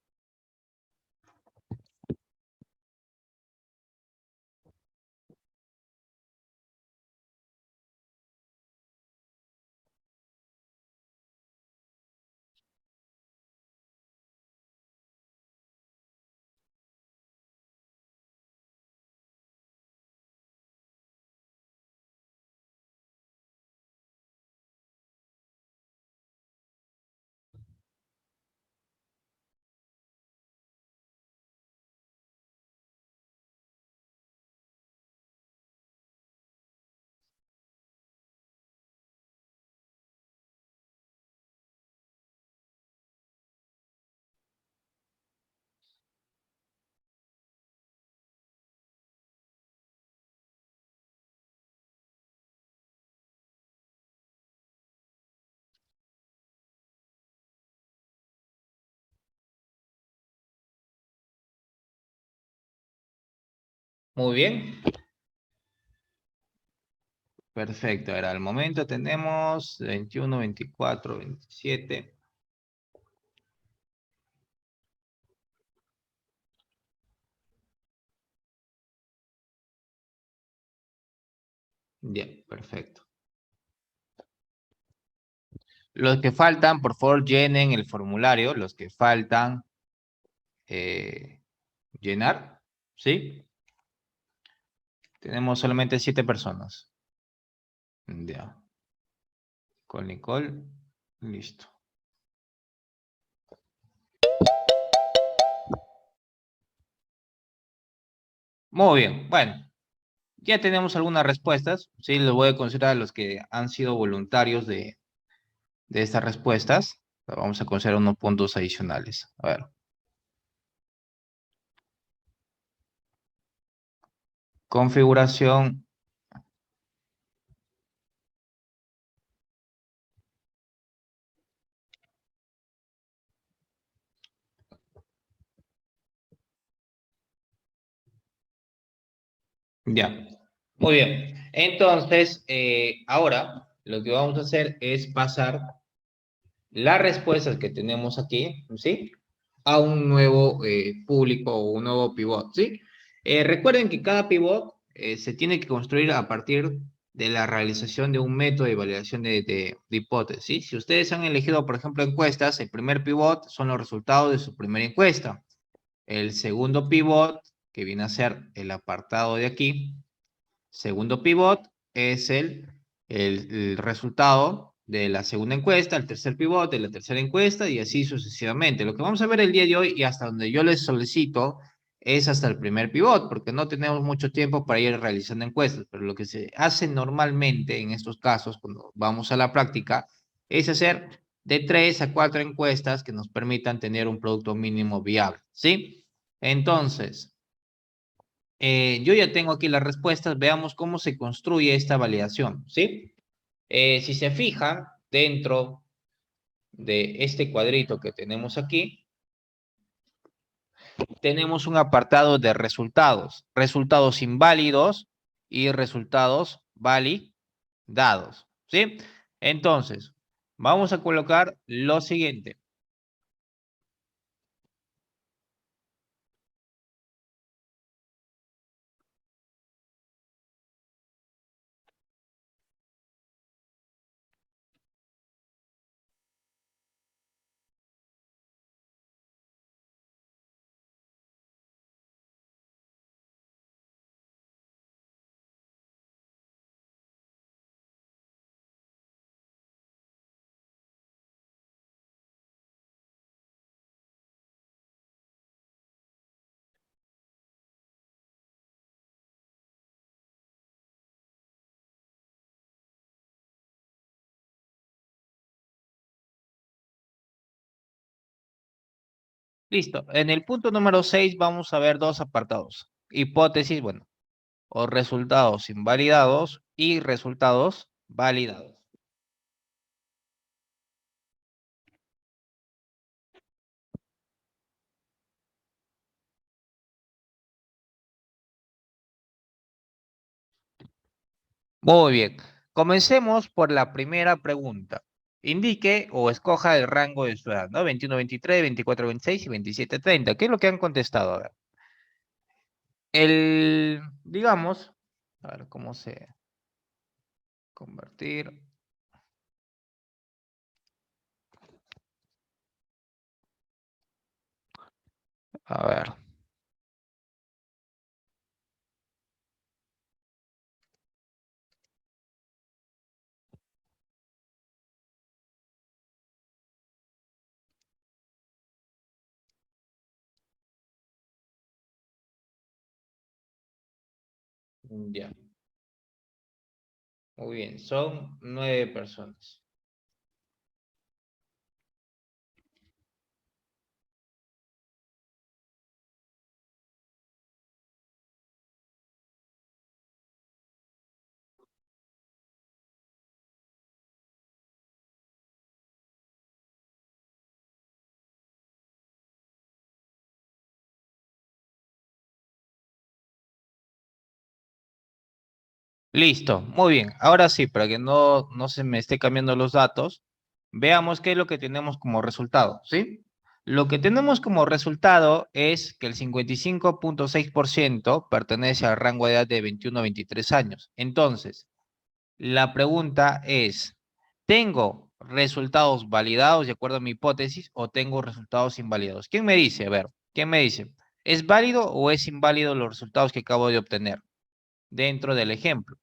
Muy bien. Perfecto. Ahora, al momento tenemos 21, 24, 27. Ya, perfecto. Los que faltan, por favor, llenen el formulario. Los que faltan, llenar. ¿Sí? Tenemos solamente 7 personas. Ya. Con Nicole. Listo. Muy bien. Bueno, ya tenemos algunas respuestas. Sí, les voy a considerar a los que han sido voluntarios de estas respuestas. Vamos a considerar unos puntos adicionales. A ver. Configuración. Ya. Muy bien. Entonces, ahora lo que vamos a hacer es pasar las respuestas que tenemos aquí, ¿sí? A un nuevo público o un nuevo pivot, ¿sí? Recuerden que cada pivot se tiene que construir a partir de la realización de un método de validación de hipótesis, ¿sí? Si ustedes han elegido, por ejemplo, encuestas, el primer pivot son los resultados de su primera encuesta. El segundo pivot, que viene a ser el apartado de aquí, segundo pivot es el resultado de la segunda encuesta, el tercer pivot de la tercera encuesta y así sucesivamente. Lo que vamos a ver el día de hoy y hasta donde yo les solicito es hasta el primer pivot, porque no tenemos mucho tiempo para ir realizando encuestas, pero lo que se hace normalmente en estos casos, cuando vamos a la práctica, es hacer de 3 a 4 encuestas que nos permitan tener un producto mínimo viable, ¿sí? Entonces, yo ya tengo aquí las respuestas. Veamos cómo se construye esta validación, ¿sí? Si se fijan, dentro de este cuadrito que tenemos aquí, tenemos un apartado de resultados. Resultados inválidos y resultados validados, ¿sí? Entonces, vamos a colocar lo siguiente. Listo. En el punto número 6 vamos a ver dos apartados. Hipótesis, bueno, o resultados invalidados y resultados validados. Muy bien. Comencemos por la primera pregunta. Indique o escoja el rango de su edad, ¿no? 21, 23, 24, 26 y 27, 30. ¿Qué es lo que han contestado? A ver. Digamos, a ver cómo se convertir. A ver. Ya. Muy bien. Son 9 personas. Listo, muy bien. Ahora sí, para que no se me esté cambiando los datos, veamos qué es lo que tenemos como resultado, ¿sí? Lo que tenemos como resultado es que el 55.6% pertenece al rango de edad de 21 a 23 años. Entonces, la pregunta es, ¿tengo resultados validados de acuerdo a mi hipótesis o tengo resultados invalidados? ¿Quién me dice? A ver, ¿quién me dice? ¿Es válido o es inválido los resultados que acabo de obtener dentro del ejemplo?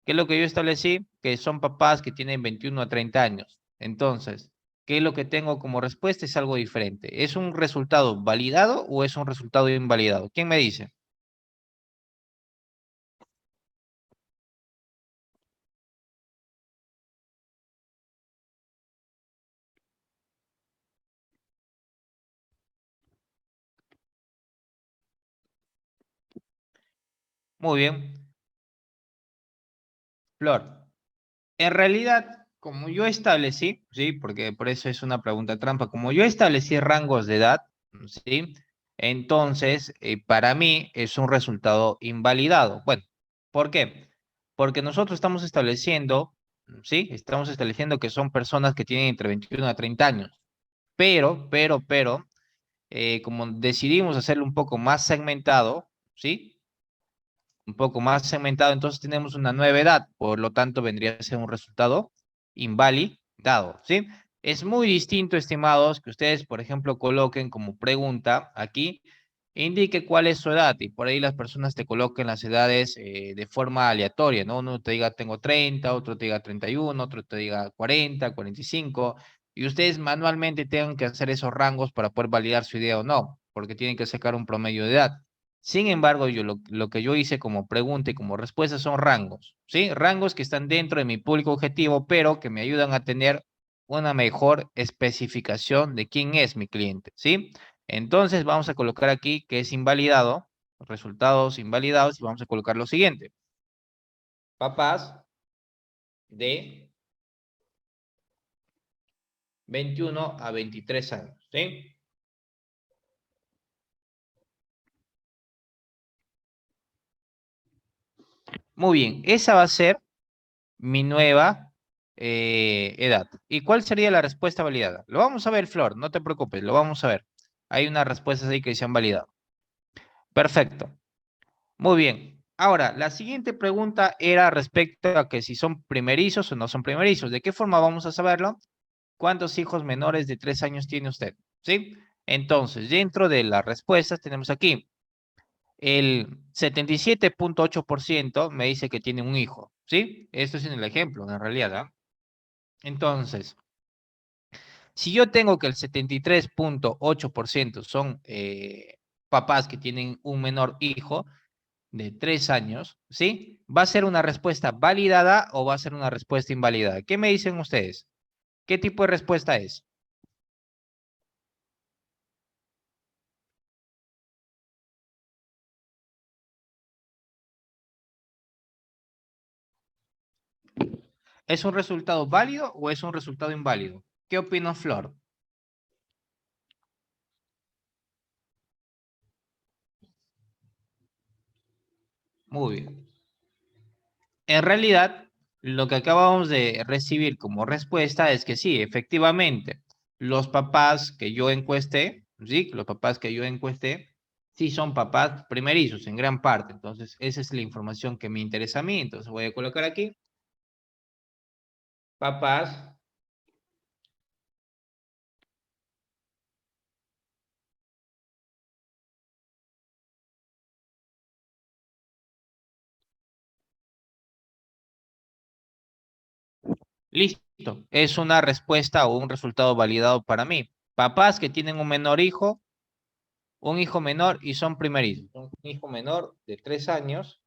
¿Qué es lo que yo establecí? Que son papás que tienen 21 a 30 años. Entonces, ¿qué es lo que tengo como respuesta? Es algo diferente. ¿Es un resultado validado o es un resultado invalidado? ¿Quién me dice? Muy bien. Flor. En realidad, como yo establecí, sí, porque por eso es una pregunta trampa, como yo establecí rangos de edad, sí, entonces para mí es un resultado invalidado. Bueno, ¿por qué? Porque nosotros estamos estableciendo, sí, estamos estableciendo que son personas que tienen entre 21 a 30 años, pero, como decidimos hacerlo un poco más segmentado, sí, un poco más segmentado, entonces tenemos una nueva edad, por lo tanto vendría a ser un resultado invalidado, ¿sí? Es muy distinto, estimados, que ustedes, por ejemplo, coloquen como pregunta aquí, indique cuál es su edad, y por ahí las personas te coloquen las edades de forma aleatoria, ¿no? Uno te diga tengo 30, otro te diga 31, otro te diga 40, 45, y ustedes manualmente tengan que hacer esos rangos para poder validar su idea o no, porque tienen que sacar un promedio de edad. Sin embargo, lo que yo hice como pregunta y como respuesta son rangos, ¿sí? Rangos que están dentro de mi público objetivo, pero que me ayudan a tener una mejor especificación de quién es mi cliente, ¿sí? Entonces vamos a colocar aquí que es invalidado, resultados invalidados, y vamos a colocar lo siguiente. Papás de 21 a 23 años, ¿sí? Muy bien, esa va a ser mi nueva edad. ¿Y cuál sería la respuesta validada? Lo vamos a ver, Flor, no te preocupes, lo vamos a ver. Hay unas respuestas ahí que se han validado. Perfecto. Muy bien. Ahora, la siguiente pregunta era respecto a que si son primerizos o no son primerizos. ¿De qué forma vamos a saberlo? ¿Cuántos hijos menores de 3 años tiene usted? ¿Sí? Entonces, dentro de las respuestas tenemos aquí el 77.8% me dice que tiene un hijo. ¿Sí? Esto es en el ejemplo, en realidad. ¿Ah? Entonces, si yo tengo que el 73.8% son papás que tienen un menor hijo de 3 años, ¿sí? ¿Va a ser una respuesta validada o va a ser una respuesta invalidada? ¿Qué me dicen ustedes? ¿Qué tipo de respuesta es? ¿Es un resultado válido o es un resultado inválido? ¿Qué opina Flor? Muy bien. En realidad, lo que acabamos de recibir como respuesta es que sí, efectivamente, los papás que yo encuesté, sí, los papás que yo encuesté, sí son papás primerizos en gran parte. Entonces, esa es la información que me interesa a mí. Entonces, voy a colocar aquí, papás, listo. Es una respuesta o un resultado validado para mí. Papás que tienen un hijo menor y son primerizos. Un hijo menor de 3 años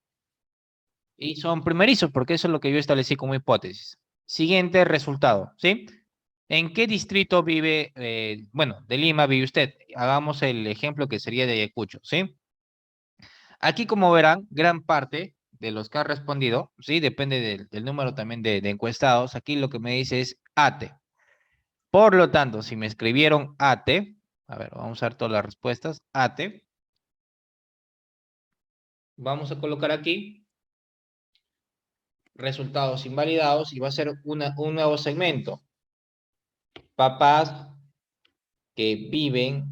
y son primerizos, porque eso es lo que yo establecí como hipótesis. Siguiente resultado, ¿sí? ¿En qué distrito vive, bueno, de Lima vive usted? Hagamos el ejemplo que sería de Ayacucho, ¿sí? Aquí, como verán, gran parte de los que han respondido, ¿sí? Depende del número también de encuestados. Aquí lo que me dice es ATE. Por lo tanto, si me escribieron ATE, a ver, vamos a ver todas las respuestas, ATE, vamos a colocar aquí resultados invalidados y va a ser un nuevo segmento. Papás que viven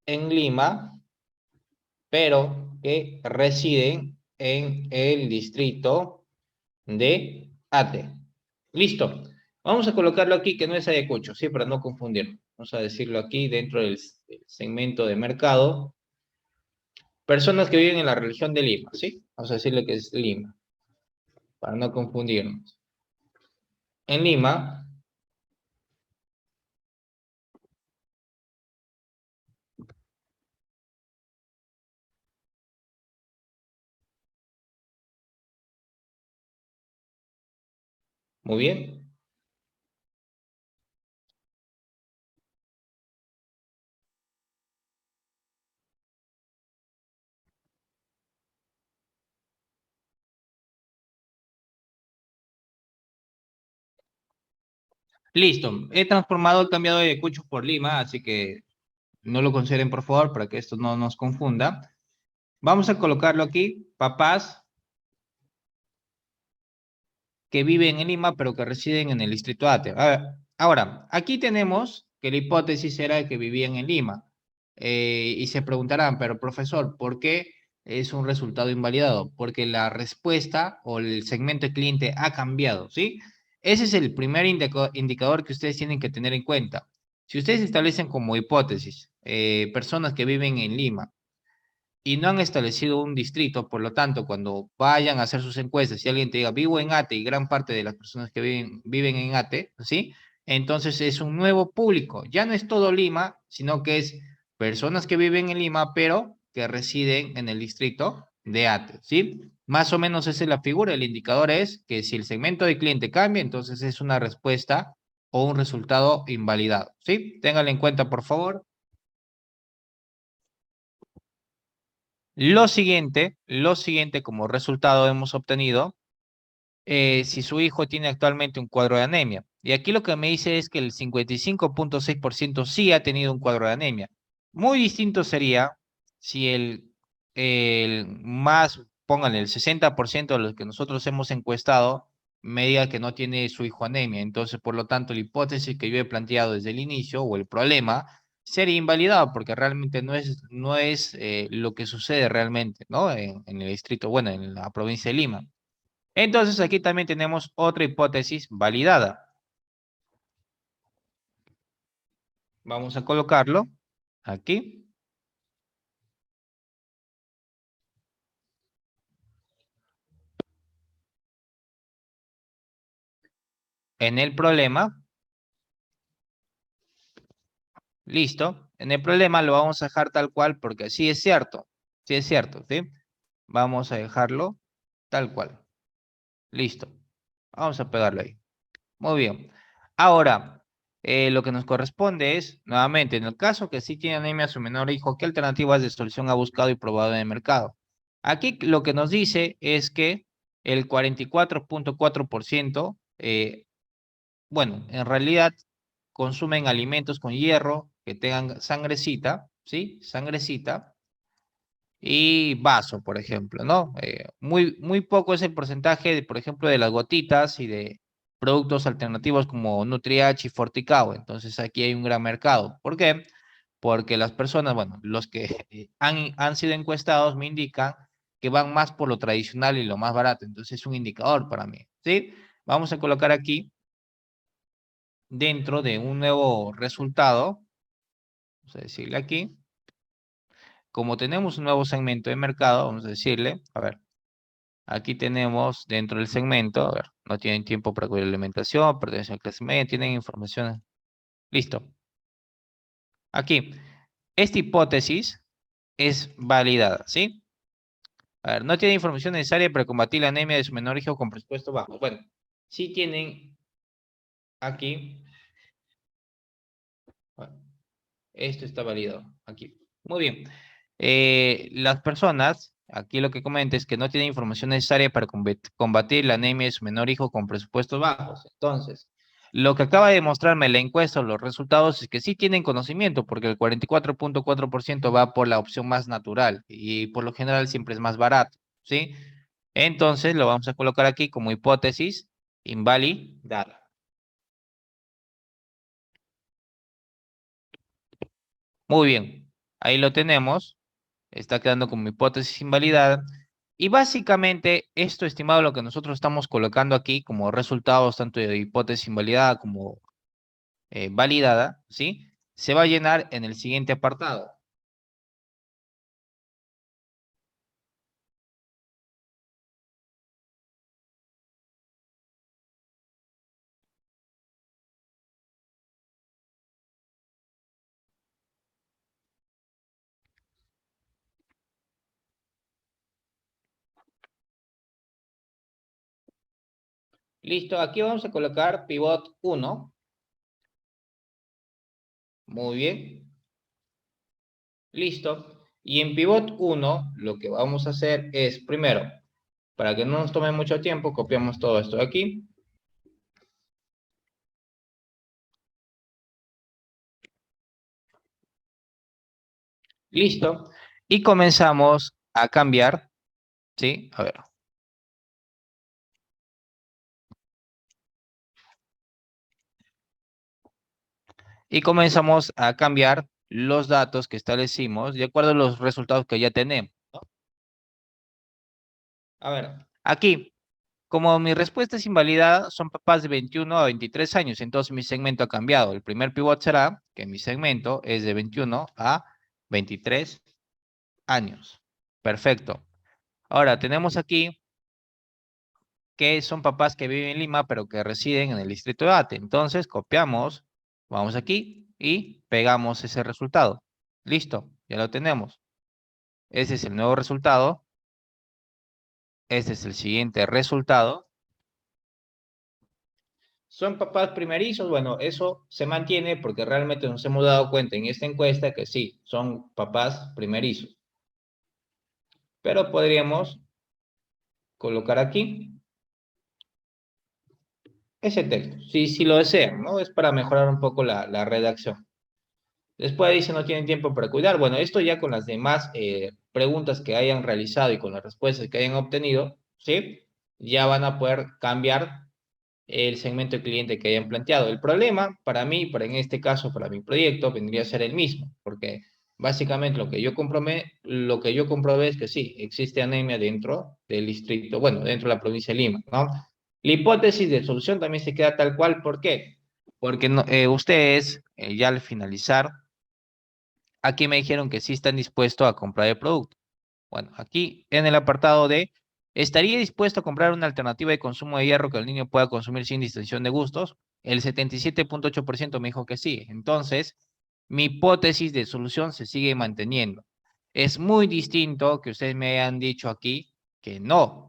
en Lima, pero que residen en el distrito de Ate. Listo. Vamos a colocarlo aquí, que no es Ayacucho, ¿sí? Para no confundir. Vamos a decirlo aquí dentro del segmento de mercado. Personas que viven en la región de Lima, ¿sí? Vamos a decirle que es Lima, para no confundirnos. En Lima, muy bien. Listo. He transformado, he cambiado de Ayacucho por Lima, así que no lo consideren, por favor, para que esto no nos confunda. Vamos a colocarlo aquí. Papás que viven en Lima, pero que residen en el distrito Ate. A ver, ahora, aquí tenemos que la hipótesis era de que vivían en Lima. Y se preguntarán, pero profesor, ¿por qué es un resultado invalidado? Porque la respuesta o el segmento de cliente ha cambiado, ¿sí? Ese es el primer indicador que ustedes tienen que tener en cuenta. Si ustedes establecen como hipótesis personas que viven en Lima, y no han establecido un distrito, por lo tanto, cuando vayan a hacer sus encuestas, si alguien te diga, vivo en Ate y gran parte de las personas que viven en Ate, ¿sí? Entonces es un nuevo público, ya no es todo Lima, sino que es personas que viven en Lima, pero que residen en el distrito de Ate, ¿sí? Más o menos esa es la figura, el indicador es que si el segmento de cliente cambia, entonces es una respuesta o un resultado invalidado, ¿sí? Ténganlo en cuenta, por favor. Lo siguiente como resultado hemos obtenido, si su hijo tiene actualmente un cuadro de anemia. Y aquí lo que me dice es que el 55,6% sí ha tenido un cuadro de anemia. Muy distinto sería si el más, pónganle el 60% de los que nosotros hemos encuestado, me diga que no tiene su hijo anemia. Entonces, por lo tanto, la hipótesis que yo he planteado desde el inicio o el problema sería invalidado porque realmente no es lo que sucede realmente, ¿no? En el distrito, bueno, en la provincia de Lima. Entonces aquí también tenemos otra hipótesis validada. Vamos a colocarlo aquí. En el problema, listo. En el problema lo vamos a dejar tal cual porque sí es cierto, ¿sí? Vamos a dejarlo tal cual. Listo. Vamos a pegarlo ahí. Muy bien. Ahora, lo que nos corresponde es, nuevamente, en el caso que sí tiene anemia su menor hijo, ¿qué alternativas de solución ha buscado y probado en el mercado? Aquí lo que nos dice es que el 44,4%, bueno, en realidad consumen alimentos con hierro que tengan sangrecita, ¿sí? Sangrecita y vaso, por ejemplo, ¿no? Muy poco es el porcentaje, por ejemplo, de las gotitas y de productos alternativos como Nutriach y Forticao. Entonces aquí hay un gran mercado. ¿Por qué? Porque las personas, bueno, los que han sido encuestados me indican que van más por lo tradicional y lo más barato. Entonces es un indicador para mí, ¿sí? Vamos a colocar aquí dentro de un nuevo resultado, vamos a decirle aquí, como tenemos un nuevo segmento de mercado, vamos a decirle, a ver, aquí tenemos dentro del segmento, a ver, no tienen tiempo para cubrir la alimentación, pertenecen a clase media, tienen información. Listo. Aquí, esta hipótesis es validada, ¿sí? A ver, no tiene información necesaria para combatir la anemia de su menor hijo con presupuesto bajo. Bueno, sí tienen aquí, bueno, esto está validado aquí. Muy bien. Las personas, aquí lo que comenta es que no tienen información necesaria para combatir la anemia de su menor hijo con presupuestos bajos. Entonces, lo que acaba de mostrarme la encuesta o los resultados es que sí tienen conocimiento, porque el 44,4% va por la opción más natural y por lo general siempre es más barato, ¿sí? Entonces lo vamos a colocar aquí como hipótesis invalidada. Muy bien, ahí lo tenemos. Está quedando como hipótesis invalidada. Y básicamente esto, estimado, lo que nosotros estamos colocando aquí como resultados tanto de hipótesis invalidada como validada, ¿sí? Se va a llenar en el siguiente apartado. Listo, aquí vamos a colocar pivot 1. Muy bien, listo. Y en pivot 1 lo que vamos a hacer es, primero, para que no nos tome mucho tiempo, copiamos todo esto de aquí. Listo. Y comenzamos a cambiar, ¿sí? A ver. Y comenzamos a cambiar los datos que establecimos de acuerdo a los resultados que ya tenemos, ¿no? A ver, aquí, como mi respuesta es invalidada, son papás de 21 a 23 años, entonces mi segmento ha cambiado. El primer pivot será que mi segmento es de 21 a 23 años. Perfecto. Ahora, tenemos aquí que son papás que viven en Lima, pero que residen en el distrito de Ate. Entonces, copiamos, vamos aquí y pegamos ese resultado. Listo, ya lo tenemos. Ese es el nuevo resultado. Este es el siguiente resultado. ¿Son papás primerizos? Bueno, eso se mantiene porque realmente nos hemos dado cuenta en esta encuesta que sí, son papás primerizos. Pero podríamos colocar aquí ese texto, si lo desean, ¿no? Es para mejorar un poco la redacción. Después dice no tienen tiempo para cuidar. Bueno, esto ya con las demás preguntas que hayan realizado y con las respuestas que hayan obtenido, ¿sí? Ya van a poder cambiar el segmento de cliente que hayan planteado. El problema para mí, para en este caso, para mi proyecto, vendría a ser el mismo, porque básicamente lo que yo comprobé es que sí, existe anemia dentro del distrito, bueno, dentro de la provincia de Lima, ¿no? La hipótesis de solución también se queda tal cual, ¿por qué? Porque ustedes, ya al finalizar, aquí me dijeron que sí están dispuestos a comprar el producto. Bueno, aquí en el apartado de, ¿estaría dispuesto a comprar una alternativa de consumo de hierro que el niño pueda consumir sin distinción de gustos? El 77.8% me dijo que sí. Entonces, mi hipótesis de solución se sigue manteniendo. Es muy distinto que ustedes me hayan dicho aquí que no.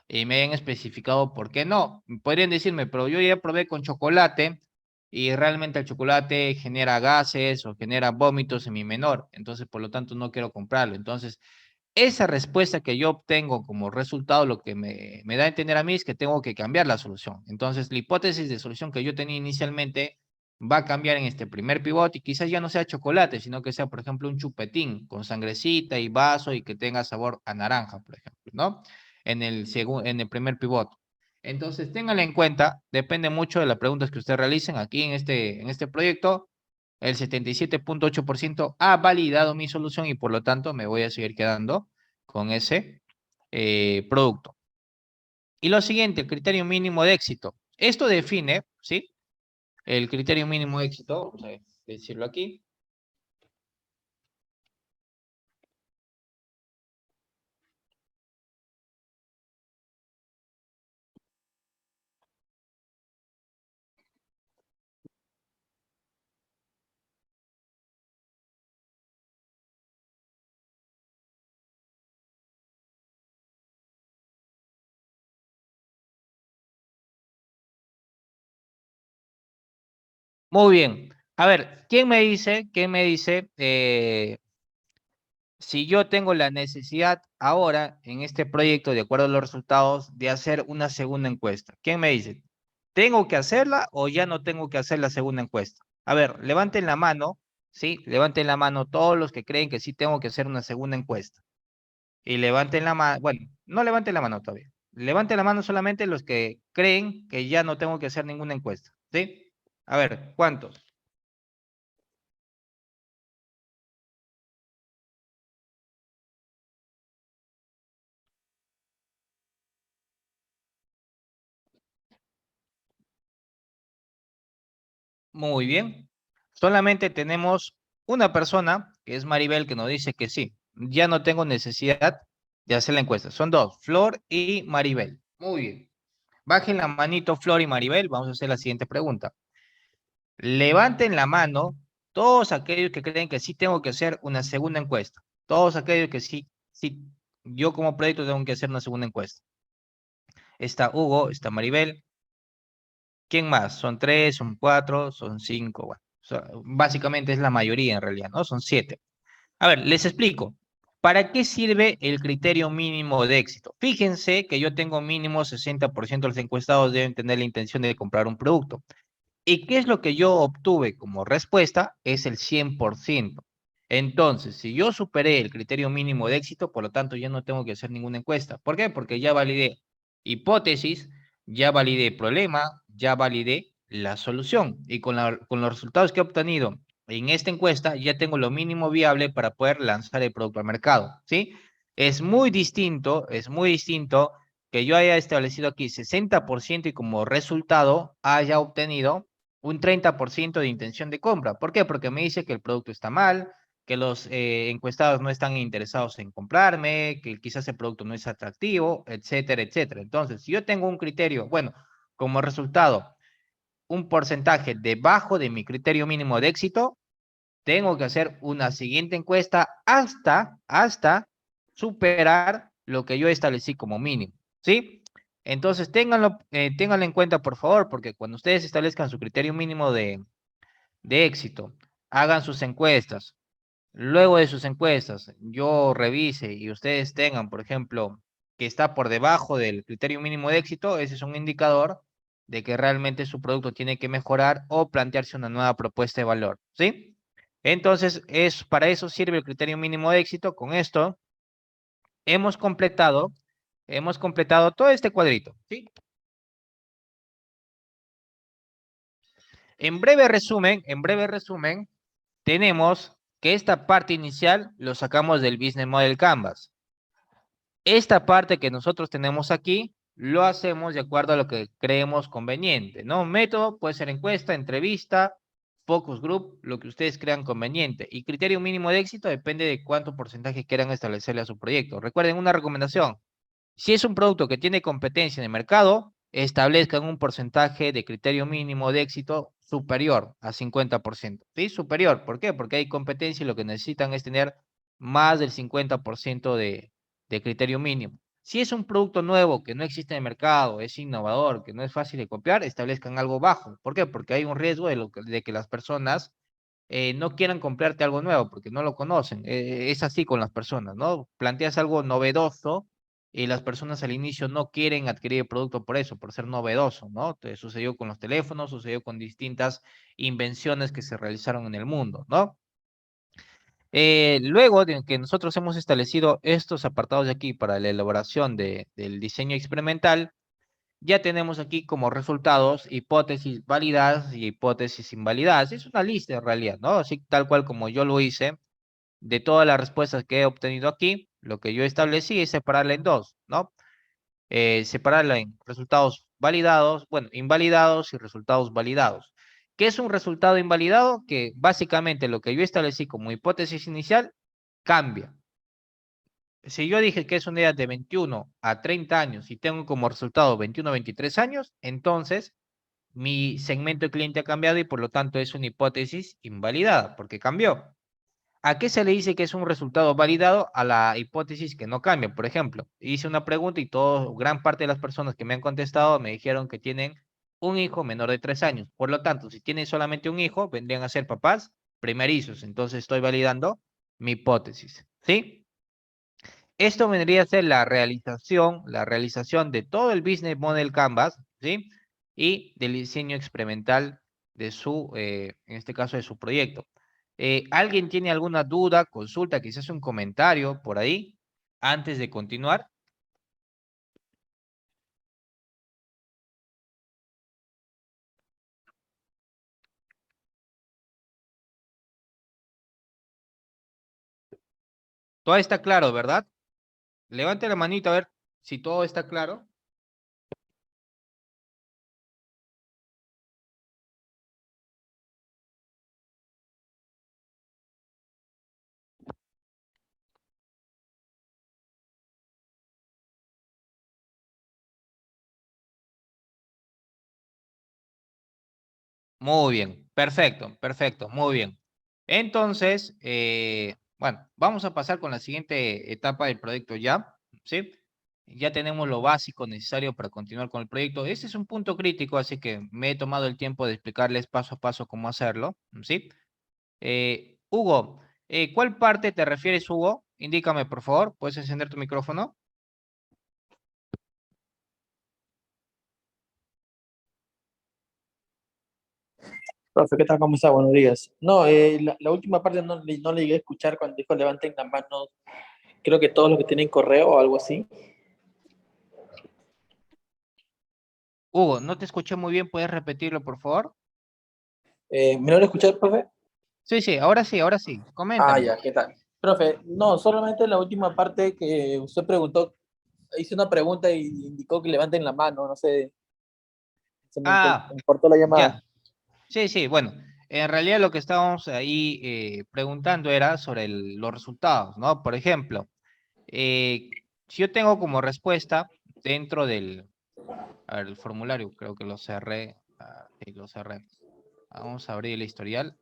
Y me hayan especificado por qué no. Podrían decirme, pero yo ya probé con chocolate y realmente el chocolate genera gases o genera vómitos en mi menor. Entonces, por lo tanto, no quiero comprarlo. Entonces, esa respuesta que yo obtengo como resultado, lo que me da a entender a mí es que tengo que cambiar la solución. Entonces, la hipótesis de solución que yo tenía inicialmente va a cambiar en este primer pivote y quizás ya no sea chocolate, sino que sea, por ejemplo, un chupetín con sangrecita y vaso y que tenga sabor a naranja, por ejemplo, ¿no? En el primer pivote. Entonces, ténganlo en cuenta, depende mucho de las preguntas que ustedes realicen aquí en este proyecto. El 77.8% ha validado mi solución y por lo tanto me voy a seguir quedando con ese producto. Y lo siguiente, el criterio mínimo de éxito. Esto define, ¿sí? El criterio mínimo de éxito, vamos a decirlo aquí. Muy bien. A ver, quién me dice si yo tengo la necesidad ahora en este proyecto, de acuerdo a los resultados, de hacer una segunda encuesta? ¿Quién me dice? ¿Tengo que hacerla o ya no tengo que hacer la segunda encuesta? A ver, levanten la mano, ¿sí? Levanten la mano todos los que creen que sí tengo que hacer una segunda encuesta. Y levanten la mano, bueno, no levanten la mano todavía. Levante la mano solamente los que creen que ya no tengo que hacer ninguna encuesta, ¿sí? A ver, ¿cuántos? Muy bien. Solamente tenemos una persona, que es Maribel, que nos dice que sí. Ya no tengo necesidad de hacer la encuesta. Son dos, Flor y Maribel. Muy bien. Bajen la manito Flor y Maribel. Vamos a hacer la siguiente pregunta. Levanten la mano todos aquellos que creen que sí tengo que hacer una segunda encuesta. Todos aquellos que sí, sí, yo como proyecto tengo que hacer una segunda encuesta. Está Hugo, está Maribel. ¿Quién más? Son tres, son cuatro, son cinco. Bueno, básicamente es la mayoría en realidad, ¿no? Son siete. A ver, les explico. ¿Para qué sirve el criterio mínimo de éxito? Fíjense que yo tengo mínimo 60% de los encuestados deben tener la intención de comprar un producto. ¿Y qué es lo que yo obtuve como respuesta? Es el 100%. Entonces, si yo superé el criterio mínimo de éxito, por lo tanto, ya no tengo que hacer ninguna encuesta. ¿Por qué? Porque ya validé hipótesis, ya validé problema, ya validé la solución. Y con los resultados que he obtenido en esta encuesta, ya tengo lo mínimo viable para poder lanzar el producto al mercado, ¿sí? Es muy distinto que yo haya establecido aquí 60% y como resultado haya obtenido un 30% de intención de compra. ¿Por qué? Porque me dice que el producto está mal, que los encuestados no están interesados en comprarme, que quizás el producto no es atractivo, etcétera, etcétera. Entonces, si yo tengo un criterio, bueno, como resultado, un porcentaje debajo de mi criterio mínimo de éxito, tengo que hacer una siguiente encuesta hasta superar lo que yo establecí como mínimo, ¿sí? Entonces, ténganlo en cuenta, por favor, porque cuando ustedes establezcan su criterio mínimo de éxito, hagan sus encuestas. Luego de sus encuestas, yo revise y ustedes tengan, por ejemplo, que está por debajo del criterio mínimo de éxito, ese es un indicador de que realmente su producto tiene que mejorar o plantearse una nueva propuesta de valor, ¿sí? Entonces, para eso sirve el criterio mínimo de éxito. Con esto hemos completado, hemos completado todo este cuadrito, ¿sí? En breve resumen, tenemos que esta parte inicial lo sacamos del Business Model Canvas. Esta parte que nosotros tenemos aquí, lo hacemos de acuerdo a lo que creemos conveniente, ¿no? Método puede ser encuesta, entrevista, focus group, lo que ustedes crean conveniente. Y criterio mínimo de éxito depende de cuánto porcentaje quieran establecerle a su proyecto. Recuerden una recomendación. Si es un producto que tiene competencia en el mercado, establezcan un porcentaje de criterio mínimo de éxito superior a 50%. ¿Sí? Superior. ¿Por qué? Porque hay competencia y lo que necesitan es tener más del 50% de criterio mínimo. Si es un producto nuevo que no existe en el mercado, es innovador, que no es fácil de copiar, establezcan algo bajo. ¿Por qué? Porque hay un riesgo de que las personas no quieran comprarte algo nuevo porque no lo conocen. Es así con las personas, ¿no? Planteas algo novedoso y las personas al inicio no quieren adquirir el producto por eso, por ser novedoso, ¿no? Te sucedió con los teléfonos, sucedió con distintas invenciones que se realizaron en el mundo, ¿no? Luego de que nosotros hemos establecido estos apartados de aquí para la elaboración del diseño experimental, ya tenemos aquí como resultados hipótesis validadas y hipótesis invalidadas. Es una lista en realidad, ¿no? Así tal cual como yo lo hice, de todas las respuestas que he obtenido aquí, lo que yo establecí es separarla en dos, ¿no? Separarla en resultados validados, bueno, invalidados y resultados validados. ¿Qué es un resultado invalidado? Que básicamente lo que yo establecí como hipótesis inicial cambia. Si yo dije que es una edad de 21 a 30 años y tengo como resultado 21 a 23 años, entonces mi segmento de cliente ha cambiado y por lo tanto es una hipótesis invalidada porque cambió. ¿A qué se le dice que es un resultado validado? A la hipótesis que no cambia. Por ejemplo, hice una pregunta y gran parte de las personas que me han contestado me dijeron que tienen un hijo menor de 3 años. Por lo tanto, si tienen solamente un hijo, vendrían a ser papás primerizos. Entonces estoy validando mi hipótesis. ¿Sí? Esto vendría a ser la realización de todo el Business Model Canvas, ¿sí? Y del diseño experimental de en este caso, de su proyecto. ¿Alguien tiene alguna duda, consulta, quizás un comentario por ahí antes de continuar? Todo está claro, ¿verdad? Levante la manita a ver si todo está claro. Muy bien, perfecto, perfecto, muy bien. Entonces, bueno, vamos a pasar con la siguiente etapa del proyecto ya, ¿sí? Ya tenemos lo básico necesario para continuar con el proyecto. Este es un punto crítico, así que me he tomado el tiempo de explicarles paso a paso cómo hacerlo, ¿sí? Hugo, ¿cuál parte te refieres, Hugo? Indícame, por favor. ¿Puedes encender tu micrófono? Profe, ¿qué tal? ¿Cómo está? Buenos días. No, la última parte no le llegué a escuchar cuando dijo levanten las manos. Creo que todos los que tienen correo o algo así. Hugo, no te escuché muy bien. ¿Puedes repetirlo, por favor? ¿Me lo escuchar, profe? Sí, sí, ahora sí, ahora sí. Ah, Coméntame. ya, ¿qué tal? Profe, no, solamente la última parte que usted preguntó, hice una pregunta y indicó que levanten la mano, no sé, Ah, me cortó la llamada. ya. Sí, sí, bueno. En realidad lo que estábamos ahí preguntando era sobre los resultados, ¿no? Por ejemplo, si yo tengo como respuesta dentro del, a ver, el formulario, creo que lo cerré. Sí, lo cerré. Vamos a abrir el historial.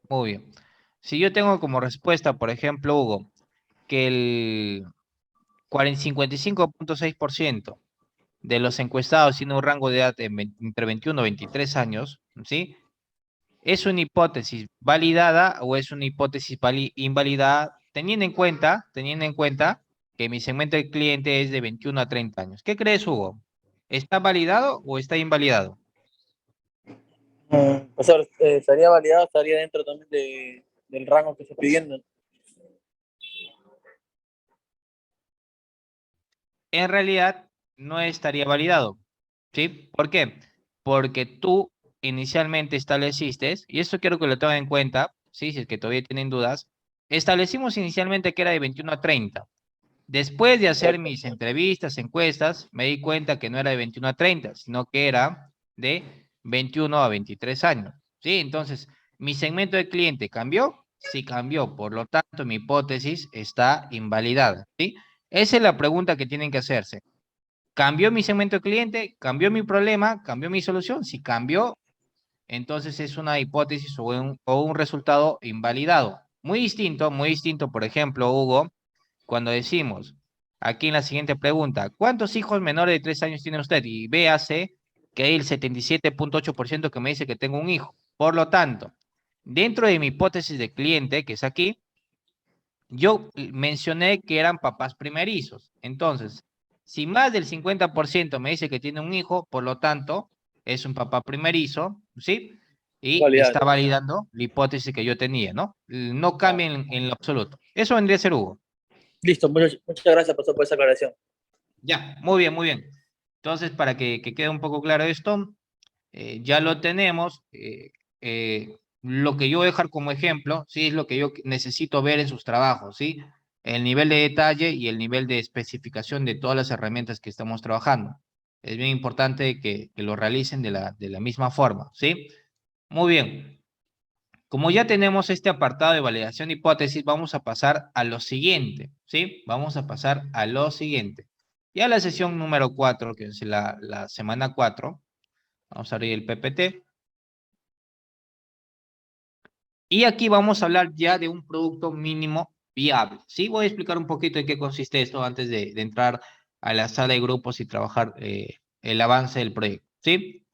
Muy bien. Si yo tengo como respuesta, por ejemplo, Hugo, que el 55.6% de los encuestados tiene un rango de edad entre 21 y 23 años, ¿sí? ¿Es una hipótesis validada o es una hipótesis invalidada teniendo en cuenta que mi segmento de cliente es de 21 a 30 años? ¿Qué crees, Hugo? ¿Está validado o está invalidado? O sea, estaría validado, estaría dentro también del rango que se está pidiendo. En realidad no estaría validado, ¿sí? ¿Por qué? Porque tú inicialmente estableciste, y esto quiero que lo tengan en cuenta, ¿sí? Si es que todavía tienen dudas, establecimos inicialmente que era de 21 a 30. Después de hacer Exacto. mis entrevistas, encuestas, me di cuenta que no era de 21 a 30, sino que era de 21 a 23 años, ¿sí? Entonces, ¿mi segmento de cliente cambió? Sí cambió, por lo tanto, mi hipótesis está invalidada, ¿sí? Esa es la pregunta que tienen que hacerse. ¿Cambió mi segmento de cliente? ¿Cambió mi problema? ¿Cambió mi solución? Si cambió, entonces es una hipótesis o un resultado invalidado. Muy distinto, por ejemplo, Hugo, cuando decimos aquí en la siguiente pregunta, ¿cuántos hijos menores de 3 años tiene usted? Y véase que hay el 77.8% que me dice que tengo un hijo. Por lo tanto, dentro de mi hipótesis de cliente, que es aquí, yo mencioné que eran papás primerizos. Entonces, si más del 50% me dice que tiene un hijo, por lo tanto, es un papá primerizo, ¿sí? Y está Validado. validando la hipótesis que yo tenía, ¿no? No Ah, cambia en lo absoluto. Eso vendría a ser Hugo. listo, muchas gracias, profesor, por esa aclaración. Ya, muy bien, muy bien. Entonces, para que quede un poco claro esto, ya lo tenemos. Lo que yo voy a dejar como ejemplo, sí, es lo que yo necesito ver en sus trabajos, sí. El nivel de detalle y el nivel de especificación de todas las herramientas que estamos trabajando. Es bien importante que lo realicen de la misma forma, ¿sí? Muy bien. Como ya tenemos este apartado de validación de hipótesis, vamos a pasar a lo siguiente, ¿sí? Vamos a pasar a lo siguiente. Ya la sesión número 4, que es la semana 4, vamos a abrir el PPT. Y aquí vamos a hablar ya de un producto mínimo viable, ¿sí? Voy a explicar un poquito en qué consiste esto antes de entrar a la sala de grupos y trabajar el avance del proyecto, ¿sí?